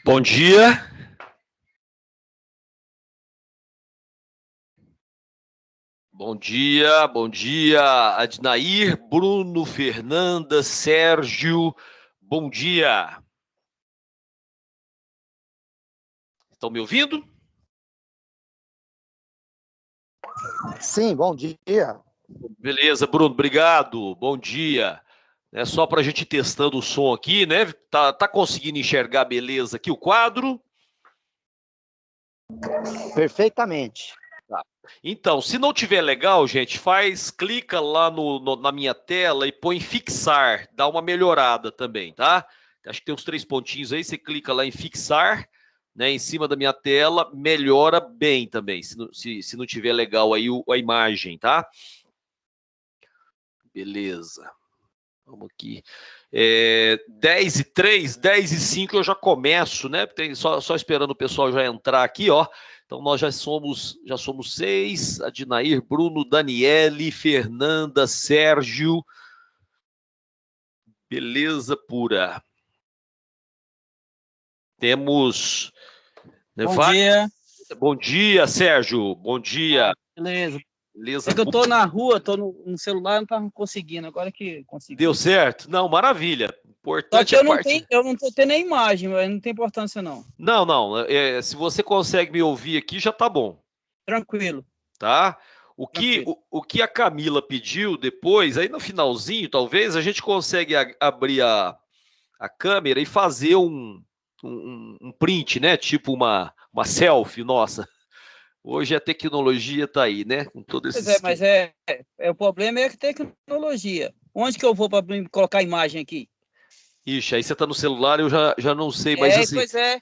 Bom dia. Bom dia, Adnair, Bruno, Fernanda, Sérgio, bom dia. Estão me ouvindo? Sim, bom dia. Beleza, Bruno, obrigado, bom dia. É só para a gente ir testando o som aqui, né? Tá conseguindo enxergar beleza aqui o quadro? Perfeitamente. Tá. Então, se não tiver legal, gente, clica lá na minha tela e põe fixar, dá uma melhorada também, tá? Acho que tem uns 3 pontinhos aí, você clica lá em fixar, né, em cima da minha tela, melhora bem também, se não tiver legal aí a imagem, tá? Beleza. Vamos aqui. 10h03, 10h05 eu já começo, né? Só esperando o pessoal já entrar aqui, ó. Então nós já somos 6, Adnair, Bruno, Daniele, Fernanda, Sérgio. Beleza pura. Temos... Bom dia. Bom dia, Sérgio. Bom dia. Beleza. Beleza. É que eu tô na rua, tô no celular, não tava conseguindo, agora que consegui. Deu certo? Não, maravilha. Só que Importante eu não tô tendo a imagem, mas não tem importância não. Não. Se você consegue me ouvir aqui, já tá bom. Tranquilo. Tá? O que a Camila pediu depois, aí no finalzinho, talvez, a gente consegue abrir a câmera e fazer um print, né? Tipo uma selfie, nossa. Hoje a tecnologia tá aí, né? Com todo esse Pois mas o problema é a tecnologia. Onde que eu vou para colocar a imagem aqui? Ixi, aí você tá no celular, eu já não sei, mas assim... Pois é.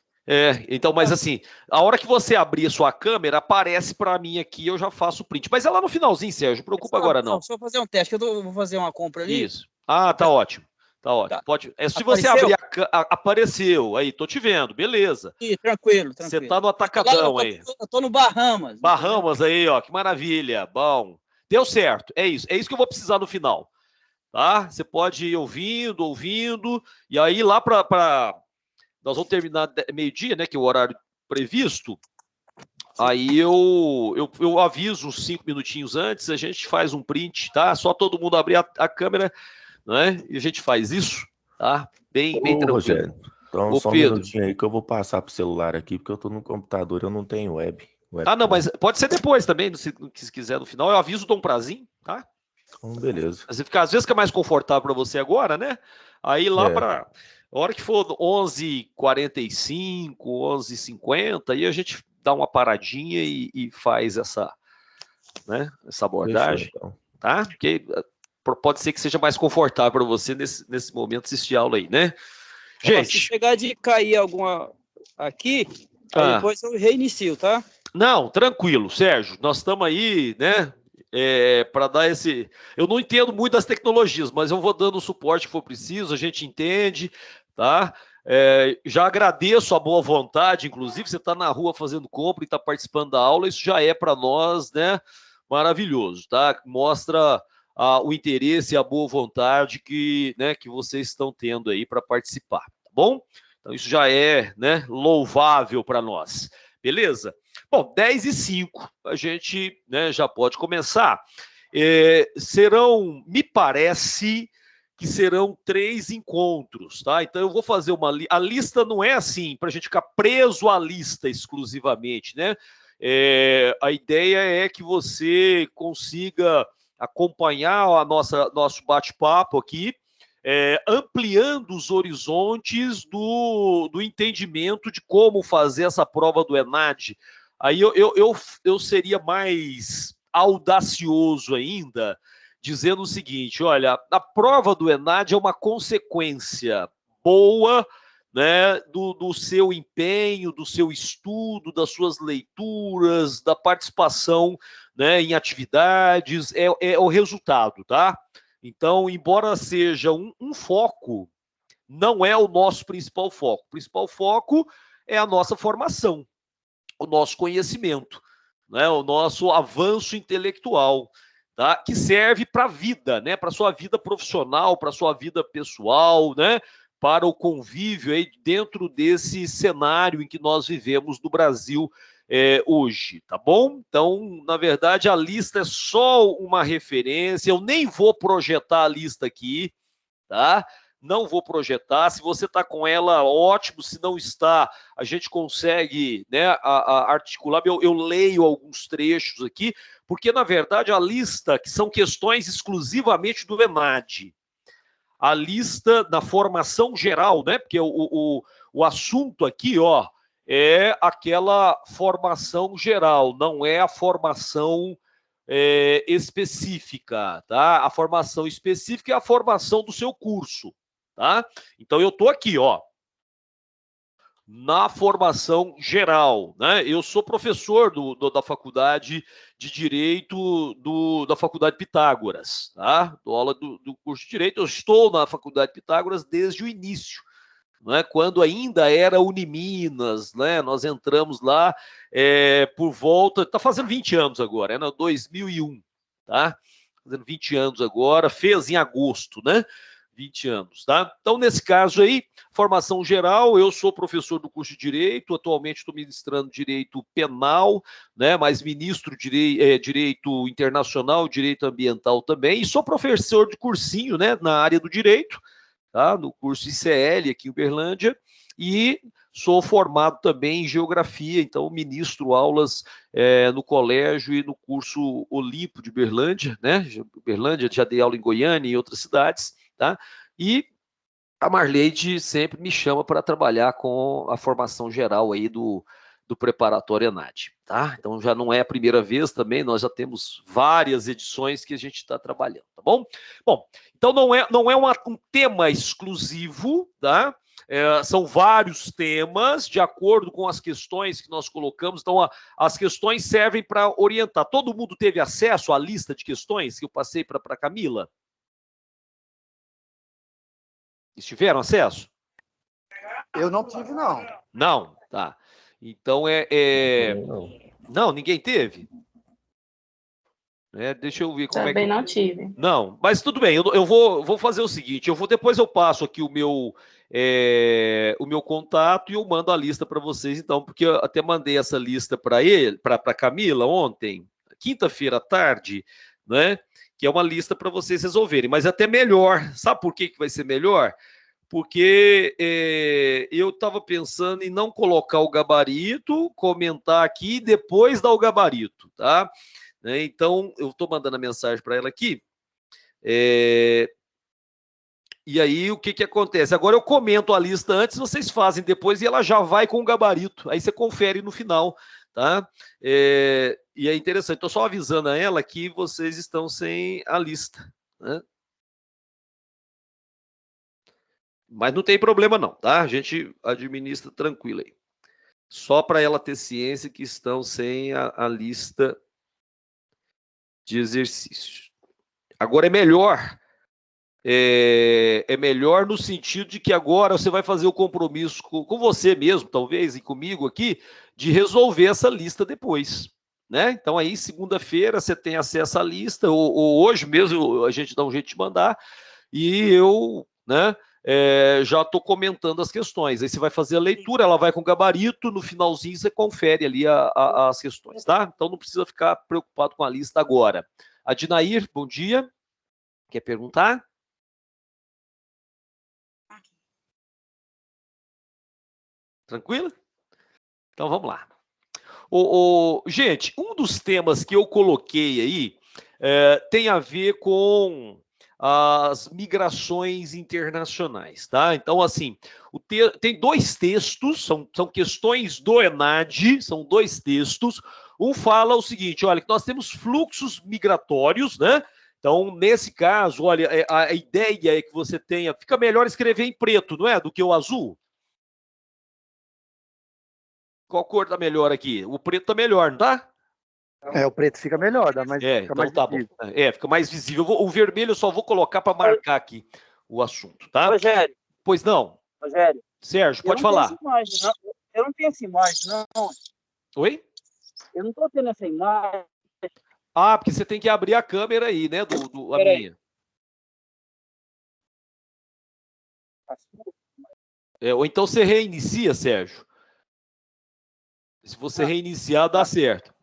Então, mas assim, a hora que você abrir a sua câmera, aparece para mim aqui, eu já faço o print. Mas é lá no finalzinho, Sérgio, não preocupa agora não. Só fazer um teste, que eu vou fazer uma compra ali. Isso. Ah, tá ótimo. Tá ótimo. Tá. Pode... se você abrir apareceu. Aí, tô te vendo, beleza. Sim, tranquilo. Você tá no atacadão aí. Eu tô no Bahamas. Bahamas aí, ó, que maravilha. Bom. Deu certo. É isso que eu vou precisar no final. Tá? Você pode ir ouvindo, e aí lá nós vamos terminar meio-dia, né, que é o horário previsto. Aí eu aviso uns 5 minutinhos antes, a gente faz um print, tá? Só todo mundo abrir a câmera, né? E a gente faz isso, tá? Bem tranquilo. Rogério, então Ô, só um Pedro. minutinho aí que eu vou passar pro celular aqui, porque eu tô no computador, eu não tenho web. Não, mas pode ser depois também, se quiser no final. Eu aviso, dou um prazinho, tá? Então, beleza. Às vezes fica mais confortável para você agora, né? Aí lá para a hora que for 11h45, 11h50, aí a gente dá uma paradinha e faz essa abordagem. Fechou, então. Tá? Porque pode ser que seja mais confortável para você nesse momento assistir aula aí, né? Gente... Se chegar de cair alguma aqui, aí depois eu reinicio, tá? Não, tranquilo, Sérgio. Nós estamos aí, né? Para dar esse... Eu não entendo muito das tecnologias, mas eu vou dando o suporte que for preciso, a gente entende, tá? Já agradeço a boa vontade, inclusive, você está na rua fazendo compra e está participando da aula, isso já é para nós, né? Maravilhoso, tá? Mostra o interesse e a boa vontade que vocês estão tendo aí para participar, tá bom? Então isso já é, né, louvável para nós, beleza? Bom, 10h05, a gente, né, já pode começar. Me parece que serão 3 encontros, tá? Então eu vou fazer a lista não é assim, para a gente ficar preso à lista exclusivamente, né? A ideia é que você consiga acompanhar nosso bate-papo aqui, ampliando os horizontes do entendimento de como fazer essa prova do ENAD. Aí eu seria mais audacioso ainda, dizendo o seguinte: olha, a prova do ENAD é uma consequência boa, né, do seu empenho, do seu estudo, das suas leituras, da participação, né, em atividades, é o resultado, tá? Então, embora seja um foco, não é o nosso principal foco. O principal foco é a nossa formação, o nosso conhecimento, né, o nosso avanço intelectual, tá? Que serve para a vida, né, para a sua vida profissional, para a sua vida pessoal, né, para o convívio aí dentro desse cenário em que nós vivemos no Brasil hoje, tá bom? Então, na verdade, a lista é só uma referência, eu nem vou projetar a lista aqui, tá? Não vou projetar, se você está com ela, ótimo, se não está, a gente consegue, né, articular, eu leio alguns trechos aqui, porque, na verdade, a lista, que são questões exclusivamente do ENAD, a lista da formação geral, né, porque o assunto aqui, ó, é aquela formação geral, não é a formação específica, tá? A formação específica é a formação do seu curso, tá? Então, eu estou aqui, ó, na formação geral, né? Eu sou professor da Faculdade de Direito da Faculdade Pitágoras, tá? Dou aula do curso de Direito, eu estou na Faculdade Pitágoras desde o início, né, quando ainda era Uniminas, né, nós entramos lá por volta, está fazendo 20 anos agora, é 2001, tá? Fazendo 20 anos agora, fez em agosto, né? 20 anos, tá? Então, nesse caso aí, formação geral, eu sou professor do curso de Direito, atualmente estou ministrando Direito Penal, né, mas ministro Direito Internacional, Direito Ambiental também, e sou professor de cursinho, né, na área do Direito, tá? No curso ICL aqui em Uberlândia, e sou formado também em Geografia, então ministro aulas no colégio e no curso Olimpo de Uberlândia, né? Uberlândia, já dei aula em Goiânia e em outras cidades, tá? E a Marleide sempre me chama para trabalhar com a formação geral aí do preparatório ENAD, tá? Então já não é a primeira vez também, nós já temos várias edições que a gente está trabalhando, tá bom? Bom, então não é um tema exclusivo, tá? São vários temas, de acordo com as questões que nós colocamos, então as questões servem para orientar. Todo mundo teve acesso à lista de questões que eu passei para a Camila? Tiveram acesso? Eu não tive, não. Não? Tá. Então Não, ninguém teve? Deixa eu ver como Também não tive. Não, mas tudo bem, eu vou fazer o seguinte, depois eu passo aqui o meu contato e eu mando a lista para vocês, então, porque eu até mandei essa lista para a Camila ontem, quinta-feira à tarde, né? Que é uma lista para vocês resolverem, mas até melhor. Sabe por que vai ser melhor? Porque eu estava pensando em não colocar o gabarito, comentar aqui e depois dar o gabarito, tá? Então, eu estou mandando a mensagem para ela aqui. E aí, o que acontece? Agora eu comento a lista antes, vocês fazem depois e ela já vai com o gabarito. Aí você confere no final, tá? E é interessante. Estou só avisando a ela que vocês estão sem a lista, né? Mas não tem problema não, tá? A gente administra tranquilo aí. Só para ela ter ciência que estão sem a lista de exercícios. Agora é melhor no sentido de que agora você vai fazer o compromisso com você mesmo, talvez, e comigo aqui, de resolver essa lista depois, né? Então aí, segunda-feira, você tem acesso à lista, ou hoje mesmo a gente dá um jeito de mandar, e eu, né, já estou comentando as questões. Aí você vai fazer a leitura, ela vai com gabarito, no finalzinho você confere ali as questões, tá? Então não precisa ficar preocupado com a lista agora. Adinair, bom dia. Quer perguntar? Tranquilo? Então vamos lá. Gente, um dos temas que eu coloquei aí tem a ver com as migrações internacionais, tá? Então, assim, tem dois textos, são questões do ENAD, são dois textos. Um fala o seguinte, olha, que nós temos fluxos migratórios, né? Então, nesse caso, olha, a ideia é que você tenha... Fica melhor escrever em preto, não é? Do que o azul. Qual cor tá melhor aqui? O preto tá melhor, não tá? O preto fica melhor, fica então mais tá visível. bom. Fica mais visível. O vermelho eu só vou colocar para marcar aqui o assunto, tá? Rogério. Pois não. Rogério. Sérgio, pode falar. Eu não tenho essa imagem, não. Oi? Eu não estou tendo essa imagem. Ah, porque você tem que abrir a câmera aí, né? A minha. Ou então você reinicia, Sérgio. Se você reiniciar, dá certo.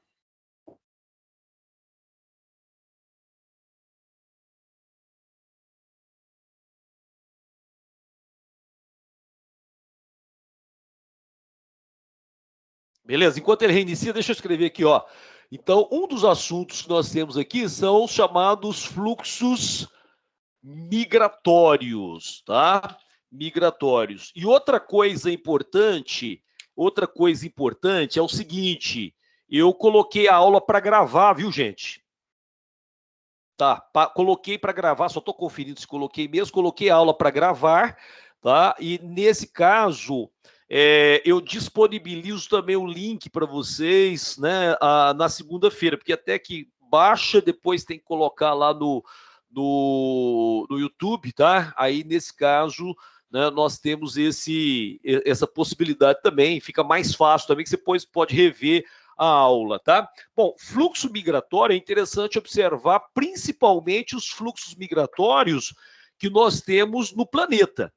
Beleza? Enquanto ele reinicia, deixa eu escrever aqui, ó. Então, um dos assuntos que nós temos aqui são os chamados fluxos migratórios, tá? Migratórios. E outra coisa importante é o seguinte, eu coloquei a aula para gravar, viu, gente? Tá, coloquei para gravar, só estou conferindo se coloquei mesmo, coloquei a aula para gravar, tá? E nesse caso, eu disponibilizo também o link para vocês, né, na segunda-feira, porque até que baixa, depois tem que colocar lá no YouTube, tá? Aí, nesse caso, né, nós temos essa possibilidade também, fica mais fácil também, que você depois pode rever a aula, tá? Bom, fluxo migratório é interessante observar principalmente os fluxos migratórios que nós temos no planeta.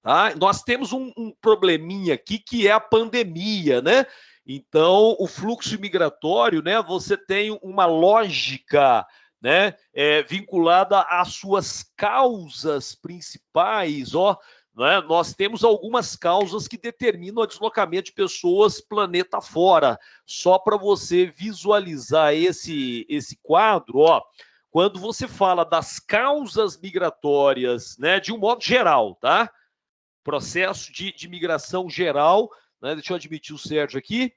Tá? Nós temos um probleminha aqui que é a pandemia, né? Então, o fluxo migratório, né? Você tem uma lógica, né? Vinculada às suas causas principais, ó. Né? Nós temos algumas causas que determinam o deslocamento de pessoas planeta fora. Só para você visualizar esse quadro, ó. Quando você fala das causas migratórias, né? De um modo geral, tá? Processo de migração geral, né? Deixa eu admitir o Sérgio aqui.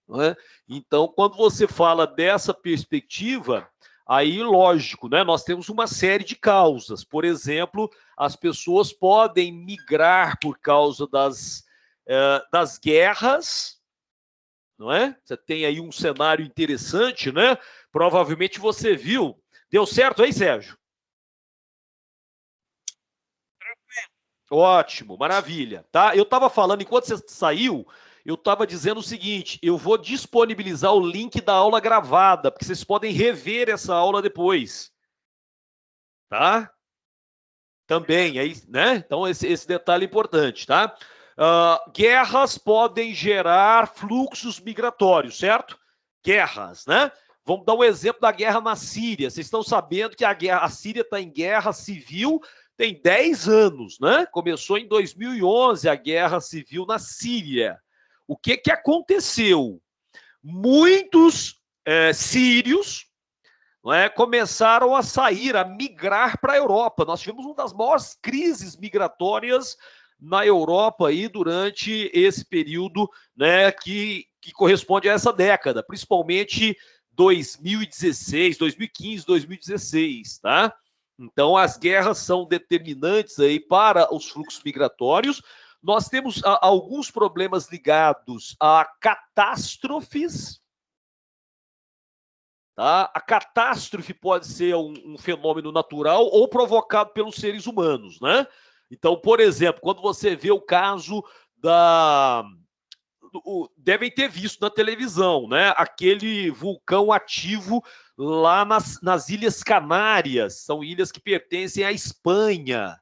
Né? Então, quando você fala dessa perspectiva, aí, lógico, né? Nós temos uma série de causas. Por exemplo, as pessoas podem migrar por causa das guerras, não é? Você tem aí um cenário interessante, né? Provavelmente você viu. Deu certo aí, Sérgio? Ótimo, maravilha. Tá? Eu estava falando, enquanto você saiu, eu estava dizendo o seguinte, eu vou disponibilizar o link da aula gravada, porque vocês podem rever essa aula depois. Tá? Também, aí, né? Então, esse detalhe é importante, tá? Guerras podem gerar fluxos migratórios, certo? Guerras, né? Vamos dar um exemplo da guerra na Síria. Vocês estão sabendo que a Síria está em guerra civil tem 10 anos, né? Começou em 2011 a guerra civil na Síria. O que aconteceu? Muitos sírios, não é, começaram a sair, a migrar para a Europa. Nós tivemos uma das maiores crises migratórias na Europa aí durante esse período, né, que corresponde a essa década, principalmente 2016, 2015, 2016, tá? Então, as guerras são determinantes aí para os fluxos migratórios. Nós temos alguns problemas ligados a catástrofes. Tá? A catástrofe pode ser um fenômeno natural ou provocado pelos seres humanos, né? Então, por exemplo, quando você vê o caso devem ter visto na televisão, né? Aquele vulcão ativo lá nas Ilhas Canárias, são ilhas que pertencem à Espanha,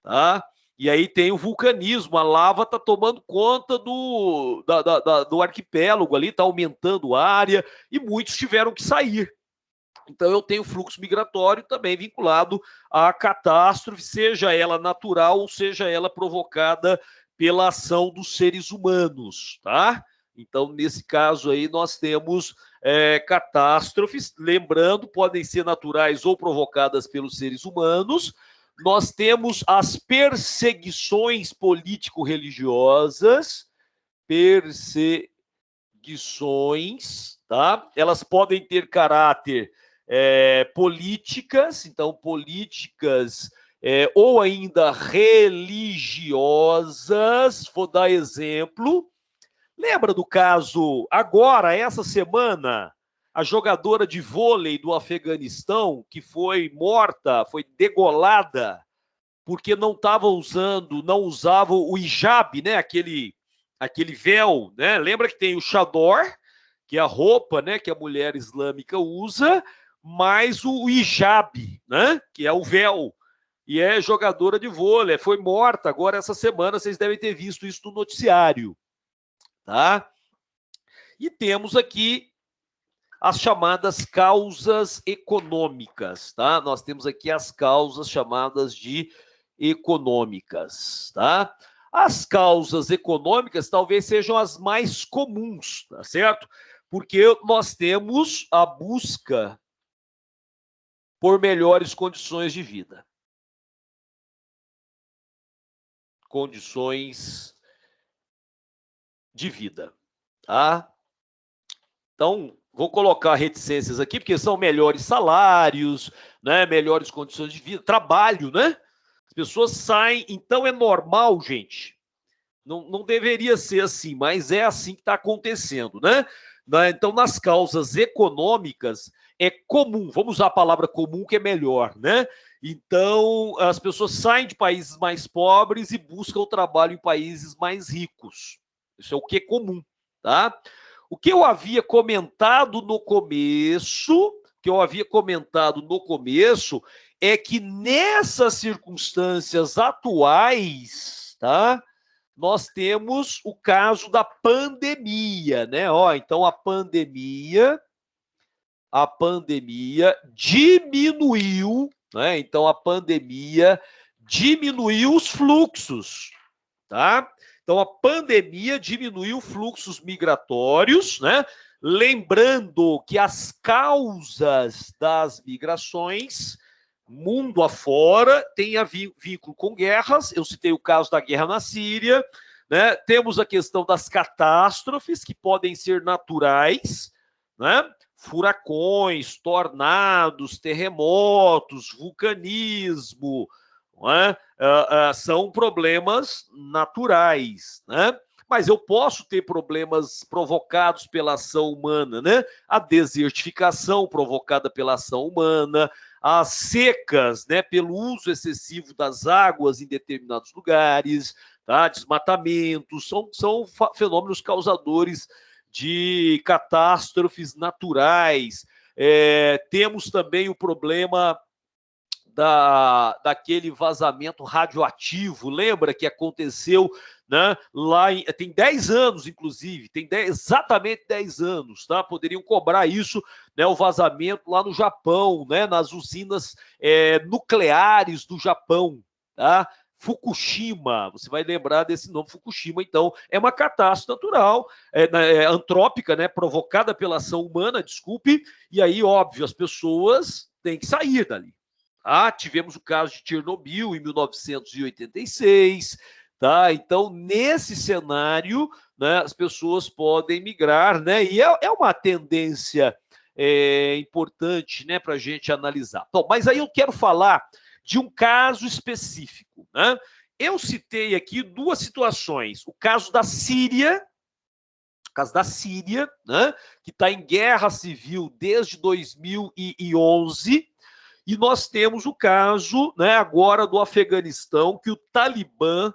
tá? E aí tem o vulcanismo, a lava está tomando conta do arquipélago ali, está aumentando a área, e muitos tiveram que sair. Então eu tenho fluxo migratório também vinculado à catástrofe, seja ela natural ou seja ela provocada pela ação dos seres humanos, tá? Então, nesse caso aí, nós temos catástrofes, lembrando, podem ser naturais ou provocadas pelos seres humanos. Nós temos as perseguições político-religiosas, tá? Elas podem ter caráter políticas, então políticas ou ainda religiosas. Vou dar exemplo. Lembra do caso, agora, essa semana, a jogadora de vôlei do Afeganistão, que foi morta, foi degolada, porque não usava o hijab, né? Aquele véu, né? Lembra que tem o chador, que é a roupa, né, que a mulher islâmica usa, mais o hijab, né, que é o véu. e é jogadora de vôlei, foi morta agora essa semana, vocês devem ter visto isso no noticiário, tá? E temos aqui as chamadas causas econômicas, tá? Nós temos aqui as causas chamadas de econômicas, tá? As causas econômicas talvez sejam as mais comuns, tá certo? Porque nós temos a busca por melhores condições de vida. Condições de vida, tá? Então, vou colocar reticências aqui, porque são melhores salários, né? Melhores condições de vida, trabalho, né? As pessoas saem, então é normal, gente. Não deveria ser assim, mas é assim que está acontecendo, né? Então, nas causas econômicas, é comum, vamos usar a palavra comum que é melhor, né? Então, as pessoas saem de países mais pobres e buscam o trabalho em países mais ricos. Isso é o que é comum, tá? O que eu havia comentado no começo, é que nessas circunstâncias atuais, tá? Nós temos o caso da pandemia, né? Então a pandemia diminuiu, né? Então a pandemia diminuiu os fluxos, tá? Então a pandemia diminuiu fluxos migratórios, né? Lembrando que as causas das migrações mundo afora tem vínculo com guerras. Eu citei o caso da guerra na Síria, né? Temos a questão das catástrofes que podem ser naturais, né? Furacões, tornados, terremotos, vulcanismo, né? São problemas naturais, né? Mas eu posso ter problemas provocados pela ação humana, né? A desertificação provocada pela ação humana, as secas, né, pelo uso excessivo das águas em determinados lugares, tá? Desmatamentos, são fenômenos causadores de catástrofes naturais. Temos também o problema daquele vazamento radioativo, lembra que aconteceu, né, tem 10 anos, inclusive, exatamente 10 anos, tá? Poderiam cobrar isso, né, o vazamento lá no Japão, né, nas usinas nucleares do Japão, tá? Fukushima, você vai lembrar desse nome, Fukushima, então, é uma catástrofe natural, antrópica, né, provocada pela ação humana, desculpe, e aí, óbvio, as pessoas têm que sair dali. Tivemos o caso de Chernobyl em 1986, tá? Então, nesse cenário, né, as pessoas podem migrar, né? E é uma tendência importante, né, para a gente analisar. Bom, mas aí eu quero falar de um caso específico, né? Eu citei aqui duas situações. O caso da Síria, né, que está em guerra civil desde 2011, e nós temos o caso, né, agora do Afeganistão, que o Talibã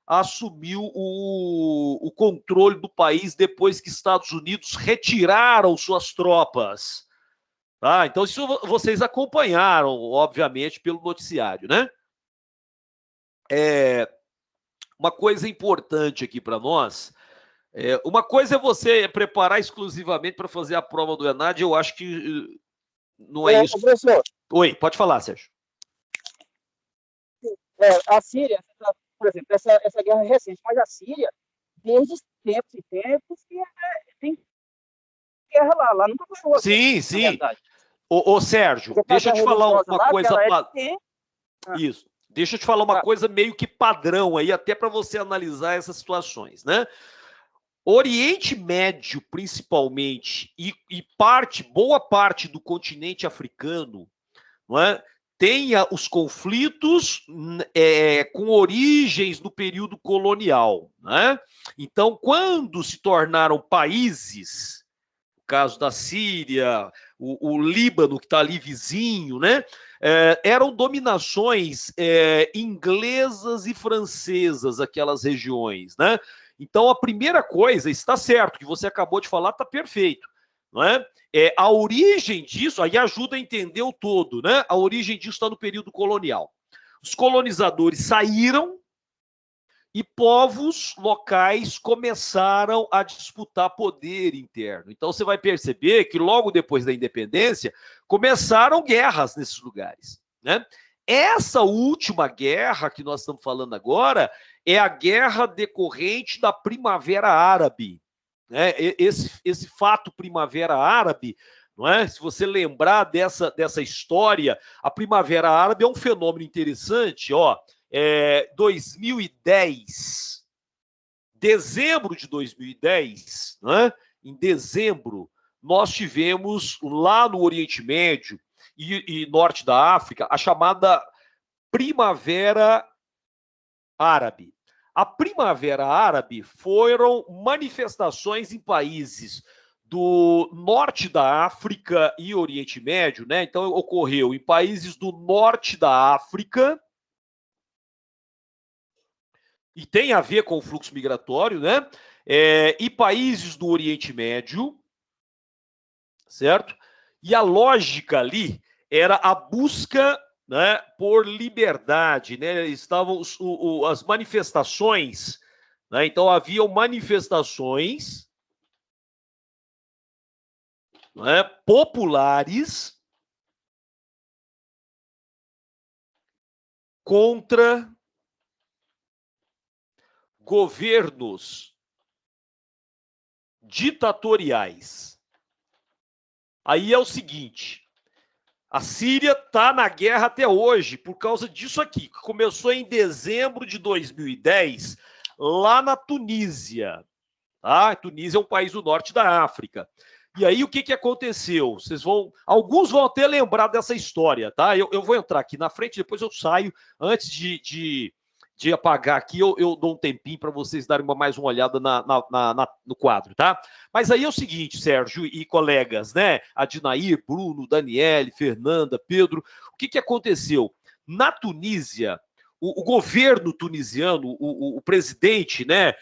assumiu o controle do país depois que Estados Unidos retiraram suas tropas. Tá? Então, isso vocês acompanharam, obviamente, pelo noticiário, né? Uma coisa importante aqui para nós, uma coisa é você preparar exclusivamente para fazer a prova do ENAD, eu acho que não é isso. Professor, Oi, pode falar, Sérgio. A Síria, por exemplo, essa guerra é recente, mas a Síria, desde tempos e tempos, tem guerra lá nunca foi. Sim. Ô, Sérgio, deixa eu te falar uma coisa. Isso. Deixa eu te falar uma coisa meio que padrão aí, até para você analisar essas situações, né? Oriente Médio, principalmente, e boa parte do continente africano, não é? Tem os conflitos com origens no período colonial, né? Então, quando se tornaram países, o caso da Síria, o Líbano, que está ali vizinho, né? Eram dominações inglesas e francesas, aquelas regiões, né? Então, a primeira coisa, está certo, que você acabou de falar, está perfeito, não é? A origem disso, aí ajuda a entender o todo, né? A origem disso está no período colonial. Os colonizadores saíram e povos locais começaram a disputar poder interno. Então você vai perceber que logo depois da independência começaram guerras nesses lugares, né? Essa última guerra que nós estamos falando agora é a guerra decorrente da Primavera Árabe, né? Esse fato Primavera Árabe, não é? Se você lembrar dessa história, a Primavera Árabe é um fenômeno interessante, ó. 2010, dezembro de 2010, né? Em dezembro, nós tivemos lá no Oriente Médio e norte da África a chamada Primavera Árabe. A Primavera Árabe foram manifestações em países do norte da África e Oriente Médio, né? Então ocorreu em países do norte da África, e tem a ver com o fluxo migratório, né? E países do Oriente Médio, certo? E a lógica ali era a busca, né, por liberdade, né? Estavam as manifestações, né? Então haviam manifestações, né, populares contra governos ditatoriais. Aí é o seguinte, a Síria está na guerra até hoje por causa disso aqui, que começou em dezembro de 2010, lá na Tunísia. Tá? A Tunísia é um país do norte da África. E aí o que aconteceu? Alguns vão até lembrar dessa história, tá? Eu vou entrar aqui na frente, depois eu saio, antes de apagar aqui, eu dou um tempinho para vocês darem mais uma olhada no quadro, tá? Mas aí é o seguinte, Sérgio e colegas, né? Adinair, Bruno, Daniele, Fernanda, Pedro, o que aconteceu? Na Tunísia, o governo tunisiano, o presidente, né,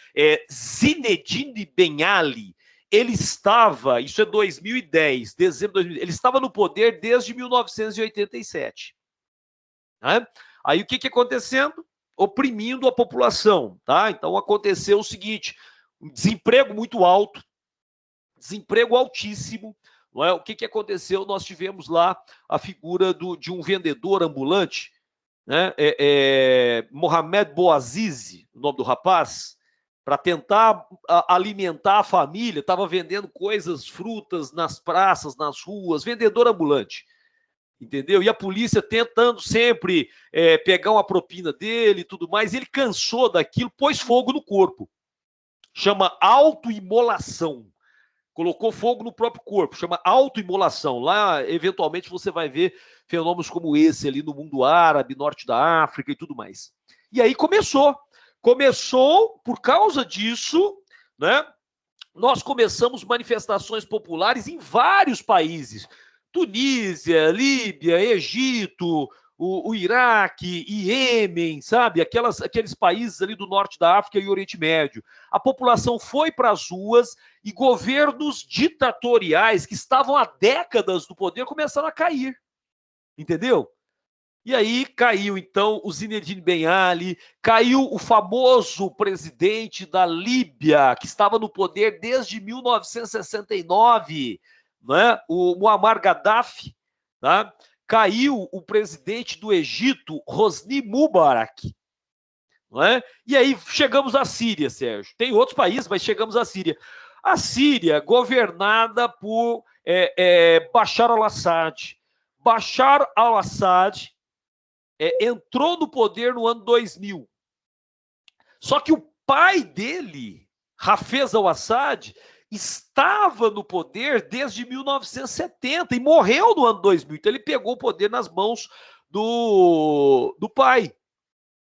Zinedine Ben Ali, ele estava, isso é 2010, dezembro de 2010, ele estava no poder desde 1987. Né? Aí o que acontecendo? Oprimindo a população, tá? Então aconteceu o seguinte, um desemprego muito alto, desemprego altíssimo, não é? O que aconteceu? Nós tivemos lá a figura de um vendedor ambulante, né? Mohamed Bouazizi, o nome do rapaz, para tentar alimentar a família, estava vendendo coisas, frutas nas praças, nas ruas, vendedor ambulante. Entendeu? E a polícia tentando sempre pegar uma propina dele e tudo mais. Ele cansou daquilo, pôs fogo no corpo. Chama autoimolação. Colocou fogo no próprio corpo, chama autoimolação. Lá, eventualmente, você vai ver fenômenos como esse ali no mundo árabe, norte da África e tudo mais. E aí começou. Começou, por causa disso, né? Nós começamos manifestações populares em vários países. Tunísia, Líbia, Egito, o Iraque, Iêmen, sabe? Aqueles países ali do norte da África e Oriente Médio. A população foi para as ruas e governos ditatoriais que estavam há décadas no poder começaram a cair. Entendeu? E aí caiu, então, o Zinedine Ben Ali, caiu o famoso presidente da Líbia, que estava no poder desde 1969, né? O Muammar Gaddafi, tá? Caiu o presidente do Egito, Hosni Mubarak. Não é? E aí chegamos à Síria, Sérgio. Tem outros países, mas chegamos à Síria. A Síria, governada por Bashar al-Assad. Bashar al-Assad entrou no poder no ano 2000. Só que o pai dele, Hafez al-Assad, estava no poder desde 1970 e morreu no ano 2000. Então ele pegou o poder nas mãos do pai.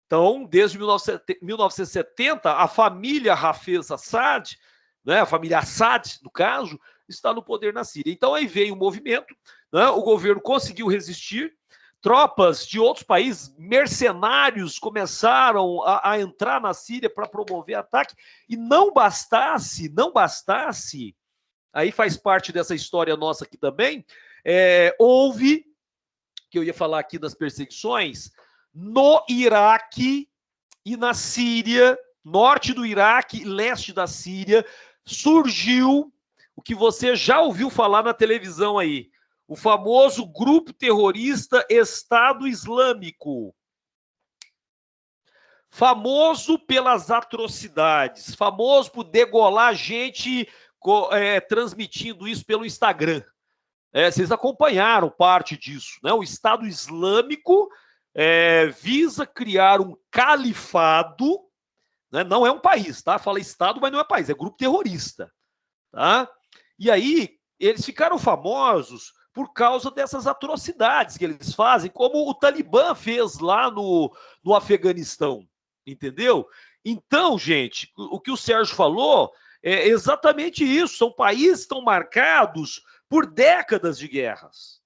Então, desde 1970, a família Hafez Assad, né, a família Assad, no caso, está no poder na Síria. Então aí veio o movimento, né, o governo conseguiu resistir, tropas de outros países, mercenários, começaram a entrar na Síria para promover ataque, e não bastasse, aí faz parte dessa história nossa aqui também, houve, que eu ia falar aqui das perseguições, no Iraque e na Síria, norte do Iraque, leste da Síria, surgiu o que você já ouviu falar na televisão aí, o famoso grupo terrorista Estado Islâmico. Famoso pelas atrocidades, famoso por degolar gente transmitindo isso pelo Instagram. Vocês acompanharam parte disso, né? O Estado Islâmico visa criar um califado, né? Não é um país, tá? Fala Estado, mas não é país, é grupo terrorista, tá? E aí, eles ficaram famosos por causa dessas atrocidades que eles fazem, como o Talibã fez lá no Afeganistão, entendeu? Então, gente, o que o Sérgio falou é exatamente isso, são países que estão marcados por décadas de guerras.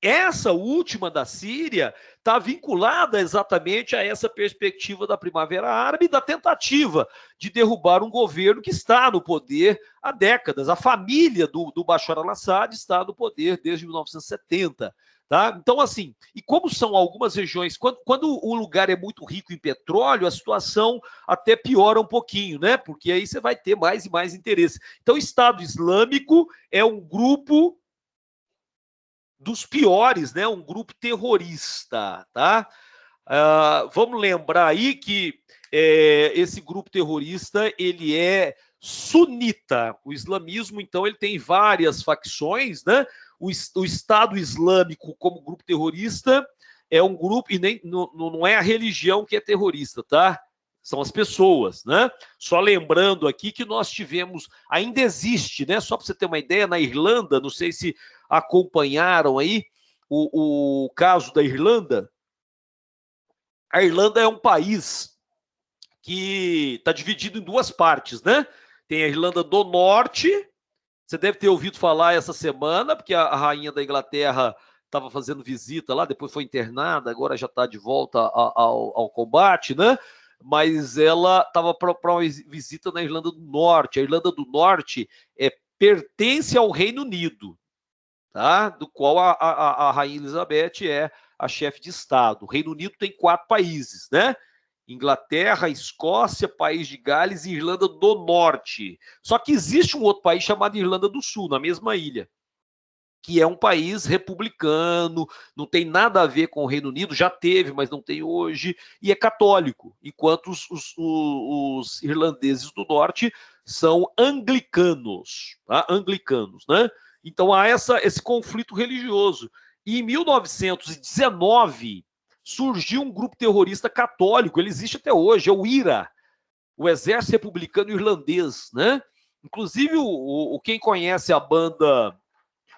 Essa última da Síria está vinculada exatamente a essa perspectiva da Primavera Árabe e da tentativa de derrubar um governo que está no poder há décadas. A família do Bashar al-Assad está no poder desde 1970. Tá? Então, assim, e como são algumas regiões, quando o lugar é muito rico em petróleo, a situação até piora um pouquinho, né? Porque aí você vai ter mais e mais interesse. Então, o Estado Islâmico é um grupo dos piores, né? Um grupo terrorista, tá? Vamos lembrar aí que esse grupo terrorista, ele é sunita. O islamismo, então, ele tem várias facções, né? O Estado Islâmico, como grupo terrorista, é um grupo, e nem, não é a religião que é terrorista, tá? São as pessoas, né? Só lembrando aqui que nós tivemos, ainda existe, né? Só para você ter uma ideia, na Irlanda, não sei se acompanharam aí o caso da Irlanda. A Irlanda é um país que está dividido em duas partes, né? Tem a Irlanda do Norte, você deve ter ouvido falar essa semana, porque a rainha da Inglaterra estava fazendo visita lá, depois foi internada, agora já está de volta ao combate, né? Mas ela estava para uma visita na Irlanda do Norte. A Irlanda do Norte pertence ao Reino Unido, tá? Do qual a Rainha Elizabeth é a chefe de Estado. O Reino Unido tem 4 países, né? Inglaterra, Escócia, País de Gales e Irlanda do Norte. Só que existe um outro país chamado Irlanda do Sul, na mesma ilha, que é um país republicano, não tem nada a ver com o Reino Unido, já teve, mas não tem hoje, e é católico, enquanto os irlandeses do Norte são anglicanos, tá? Anglicanos, né? Então há esse conflito religioso. E em 1919 surgiu um grupo terrorista católico, ele existe até hoje, é o IRA, o Exército Republicano Irlandês, né? Inclusive, quem conhece a banda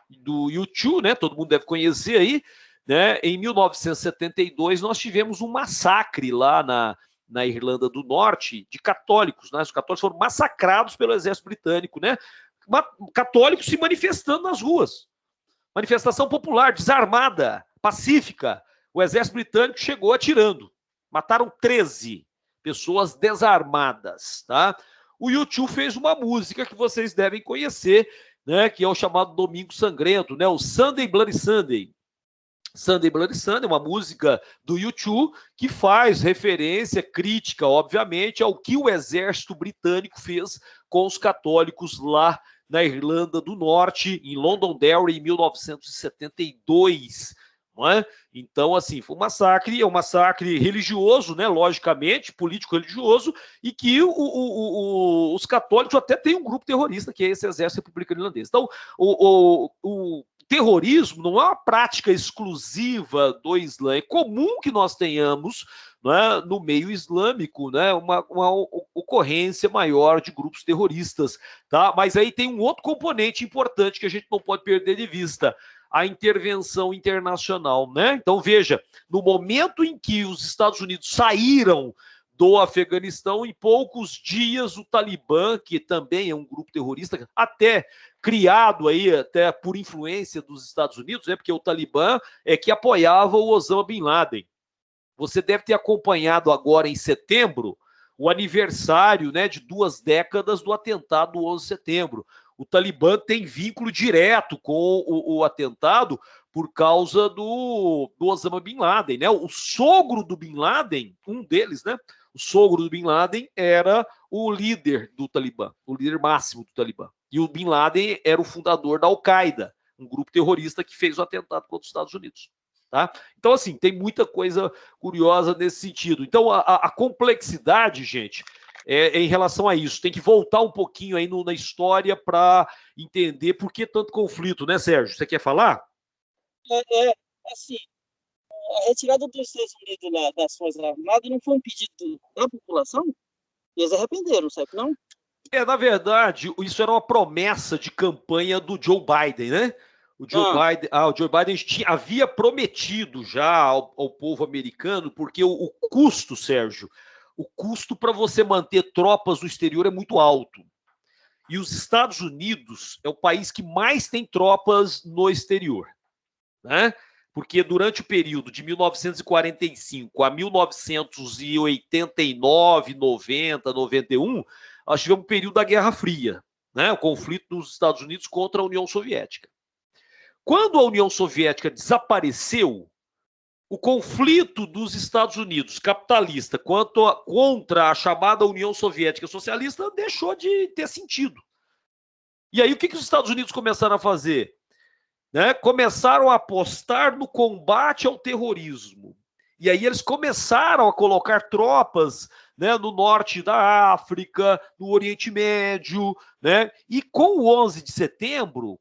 do U2, né? Todo mundo deve conhecer aí, né? Em 1972 nós tivemos um massacre lá na Irlanda do Norte de católicos, né? Os católicos foram massacrados pelo exército britânico, né? Católicos se manifestando nas ruas. Manifestação popular, desarmada, pacífica. O exército britânico chegou atirando. Mataram 13 pessoas desarmadas, tá? O U2 fez uma música que vocês devem conhecer, né, que é o chamado Domingo Sangrento, né, o Sunday Bloody Sunday. Sunday Bloody Sunday, uma música do U2 que faz referência crítica, obviamente, ao que o exército britânico fez com os católicos lá na Irlanda do Norte, em Londonderry, em 1972. Não é? Então, assim, foi um massacre, é um massacre religioso, né, logicamente, político-religioso, e que os católicos até têm um grupo terrorista, que é esse Exército Republicano Irlandês. Então, o terrorismo não é uma prática exclusiva do Islã, é comum que nós tenhamos, né, no meio islâmico, né, uma ocorrência maior de grupos terroristas, tá? Mas aí tem um outro componente importante que a gente não pode perder de vista, a intervenção internacional, né? Então, veja, no momento em que os Estados Unidos saíram do Afeganistão, em poucos dias o Talibã, que também é um grupo terrorista, até criado aí até por influência dos Estados Unidos, né? Porque o Talibã é que apoiava o Osama Bin Laden. Você deve ter acompanhado agora em setembro o aniversário, né, de 2 décadas do atentado do 11 de setembro. O Talibã tem vínculo direto com o atentado, por causa do Osama Bin Laden, né? O sogro do Bin Laden, um deles, né? O sogro do Bin Laden era o líder do Talibã, o líder máximo do Talibã. E o Bin Laden era o fundador da Al-Qaeda, um grupo terrorista que fez o atentado contra os Estados Unidos. Tá? Então, assim, tem muita coisa curiosa nesse sentido. Então, a complexidade, gente, é em relação a isso. Tem que voltar um pouquinho aí na história para entender por que tanto conflito, né, Sérgio? Você quer falar? Assim, a retirada dos Estados Unidos lá, das Forças Armadas não foi um pedido da população? Eles arrependeram, sabe? Não? Na verdade, isso era uma promessa de campanha do Joe Biden, né? O Joe Biden havia prometido já ao povo americano, porque o custo, Sérgio, o custo para você manter tropas no exterior é muito alto. E os Estados Unidos é o país que mais tem tropas no exterior, né? Porque durante o período de 1945 a 1989, 90, 91, nós tivemos um período da Guerra Fria, né? O conflito dos Estados Unidos contra a União Soviética. Quando a União Soviética desapareceu, o conflito dos Estados Unidos capitalista contra a chamada União Soviética socialista deixou de ter sentido. E aí o que os Estados Unidos começaram a fazer? Né? Começaram a apostar no combate ao terrorismo. E aí eles começaram a colocar tropas, né, no norte da África, no Oriente Médio, né? E com o 11 de setembro,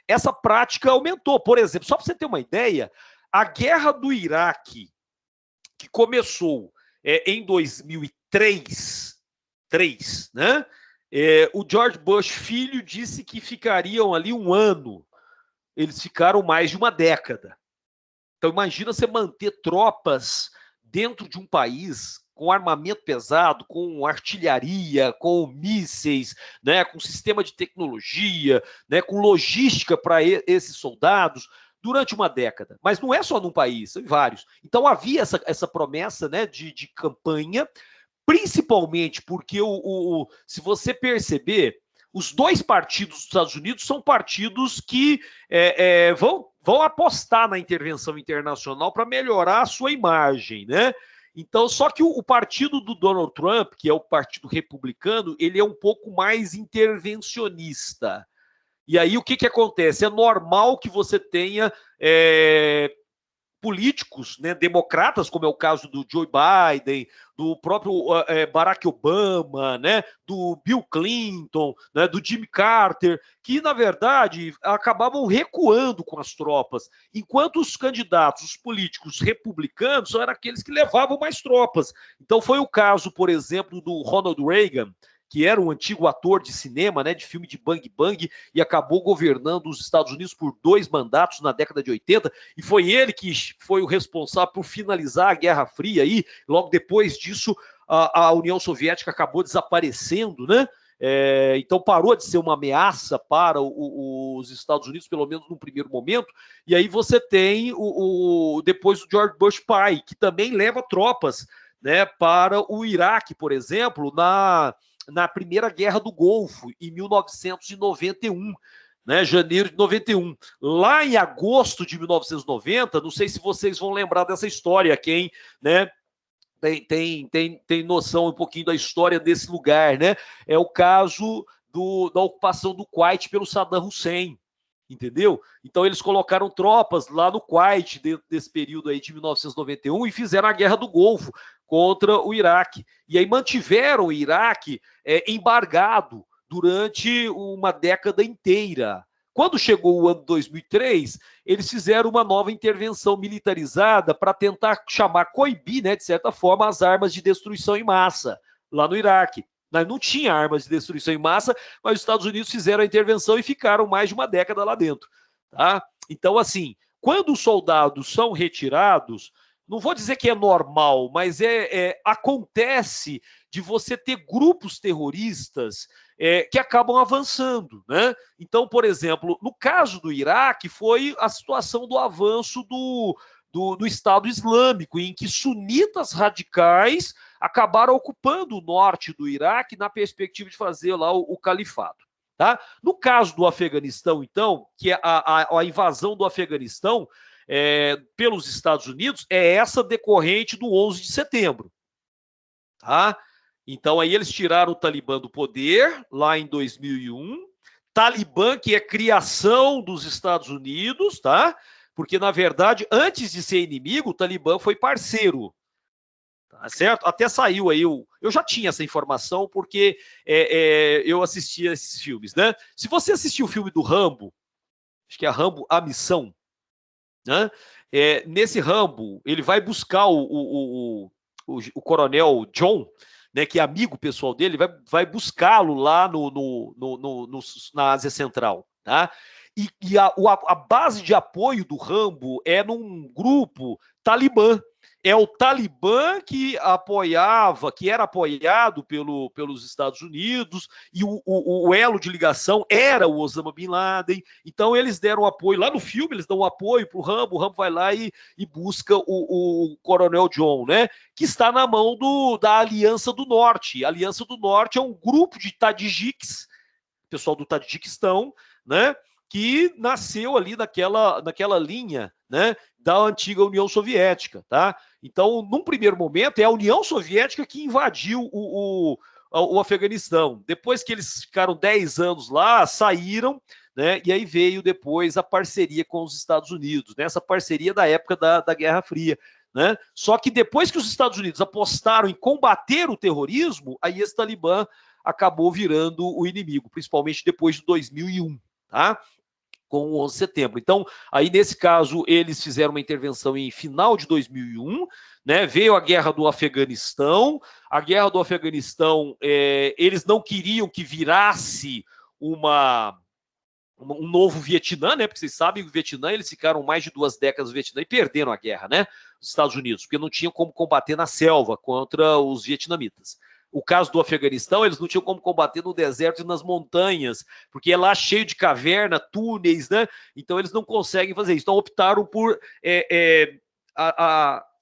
essa prática aumentou. Por exemplo, só para você ter uma ideia, a guerra do Iraque, que começou em 2003, né? O George Bush filho disse que ficariam ali um ano. Eles ficaram mais de uma década. Então imagina você manter tropas dentro de um país com armamento pesado, com artilharia, com mísseis, né, com sistema de tecnologia, né, com logística para esses soldados durante uma década. Mas não é só num país, são em vários. Então havia essa promessa, né, de campanha, principalmente porque, se você perceber, os dois partidos dos Estados Unidos são partidos que vão apostar na intervenção internacional para melhorar a sua imagem, né? Então, só que o partido do Donald Trump, que é o Partido Republicano, ele é um pouco mais intervencionista. E aí o que acontece? É normal que você tenha políticos, né, democratas, como é o caso do Joe Biden, do próprio Barack Obama, né, do Bill Clinton, né, do Jimmy Carter, que, na verdade, acabavam recuando com as tropas, enquanto os candidatos, os políticos republicanos, eram aqueles que levavam mais tropas. Então foi o caso, por exemplo, do Ronald Reagan, que era um antigo ator de cinema, né, de filme de Bang Bang, e acabou governando os Estados Unidos por 2 mandatos na década de 80, e foi ele que foi o responsável por finalizar a Guerra Fria, e logo depois disso a União Soviética acabou desaparecendo, né? Então parou de ser uma ameaça para os Estados Unidos, pelo menos no primeiro momento, e aí você tem depois o George Bush pai, que também leva tropas, né, para o Iraque, por exemplo, na Primeira Guerra do Golfo, em 1991, né, janeiro de 91. Lá em agosto de 1990, não sei se vocês vão lembrar dessa história, quem, né, tem noção um pouquinho da história desse lugar, né? É o caso da ocupação do Kuwait pelo Saddam Hussein, entendeu? Então eles colocaram tropas lá no Kuwait dentro desse período aí de 1991 e fizeram a Guerra do Golfo contra o Iraque. E aí mantiveram o Iraque embargado durante uma década inteira. Quando chegou o ano 2003, eles fizeram uma nova intervenção militarizada para tentar coibir, né, de certa forma, as armas de destruição em massa lá no Iraque. Não tinha armas de destruição em massa, mas os Estados Unidos fizeram a intervenção e ficaram mais de uma década lá dentro. Tá? Então, assim, quando os soldados são retirados, não vou dizer que é normal, mas acontece de você ter grupos terroristas que acabam avançando, né? Então, por exemplo, no caso do Iraque, foi a situação do avanço do Estado Islâmico, em que sunitas radicais acabaram ocupando o norte do Iraque na perspectiva de fazer lá o califado. Tá? No caso do Afeganistão, então, que a invasão do Afeganistão pelos Estados Unidos é essa decorrente do 11 de setembro. Tá? Então, aí eles tiraram o Talibã do poder, lá em 2001. Talibã, que é criação dos Estados Unidos, tá? Porque, na verdade, antes de ser inimigo, o Talibã foi parceiro. Tá certo? Até saiu aí, eu já tinha essa informação, porque eu assistia esses filmes, né? Se você assistiu o filme do Rambo, acho que é Rambo, A Missão, né? Nesse Rambo, ele vai buscar o coronel John, né, que é amigo pessoal dele, vai buscá-lo lá na Ásia Central, tá? E a base de apoio do Rambo é num grupo talibã. É o Talibã que apoiava, que era apoiado pelos Estados Unidos, e o elo de ligação era o Osama Bin Laden. Então eles deram apoio, lá no filme eles dão apoio para o Rambo vai lá e busca o Coronel John, né? Que está na mão da Aliança do Norte. A Aliança do Norte é um grupo de tadjiks, pessoal do Tadjikistão, né? Que nasceu ali naquela linha, né, da antiga União Soviética, tá? Então, num primeiro momento, é a União Soviética que invadiu o Afeganistão. Depois que eles ficaram 10 anos lá, saíram, né, e aí veio depois a parceria com os Estados Unidos, né, essa parceria da época da Guerra Fria. Né? Só que depois que os Estados Unidos apostaram em combater o terrorismo, aí esse Talibã acabou virando o inimigo, principalmente depois de 2001, tá? Com o 11 de setembro. Então, aí nesse caso, eles fizeram uma intervenção em final de 2001, né? Veio a guerra do Afeganistão. A guerra do Afeganistão, eles não queriam que virasse um novo Vietnã, né? Porque vocês sabem que o Vietnã, eles ficaram mais de 2 décadas no Vietnã e perderam a guerra, né? Os Estados Unidos, porque não tinham como combater na selva contra os vietnamitas. O caso do Afeganistão, eles não tinham como combater no deserto e nas montanhas, porque é lá cheio de caverna, túneis, né? Então eles não conseguem fazer isso. Então optaram por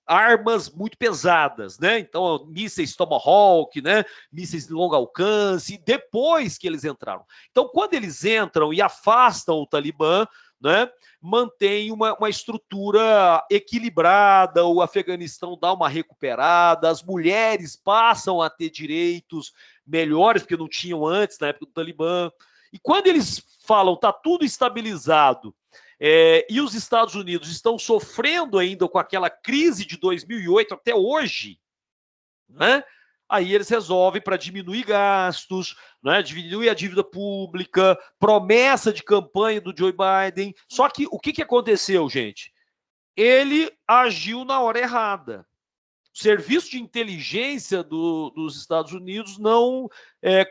armas muito pesadas, né? Então mísseis Tomahawk, né? Mísseis de longo alcance, depois que eles entraram. Então quando eles entram e afastam o Talibã, né, mantém uma estrutura equilibrada, o Afeganistão dá uma recuperada, as mulheres passam a ter direitos melhores, porque não tinham antes, na época do Talibã. E quando eles falam, está tudo estabilizado, e os Estados Unidos estão sofrendo ainda com aquela crise de 2008 até hoje, né? Aí eles resolvem para diminuir gastos, né, diminuir a dívida pública, promessa de campanha do Joe Biden. Só que o que aconteceu, gente? Ele agiu na hora errada. O serviço de inteligência dos Estados Unidos não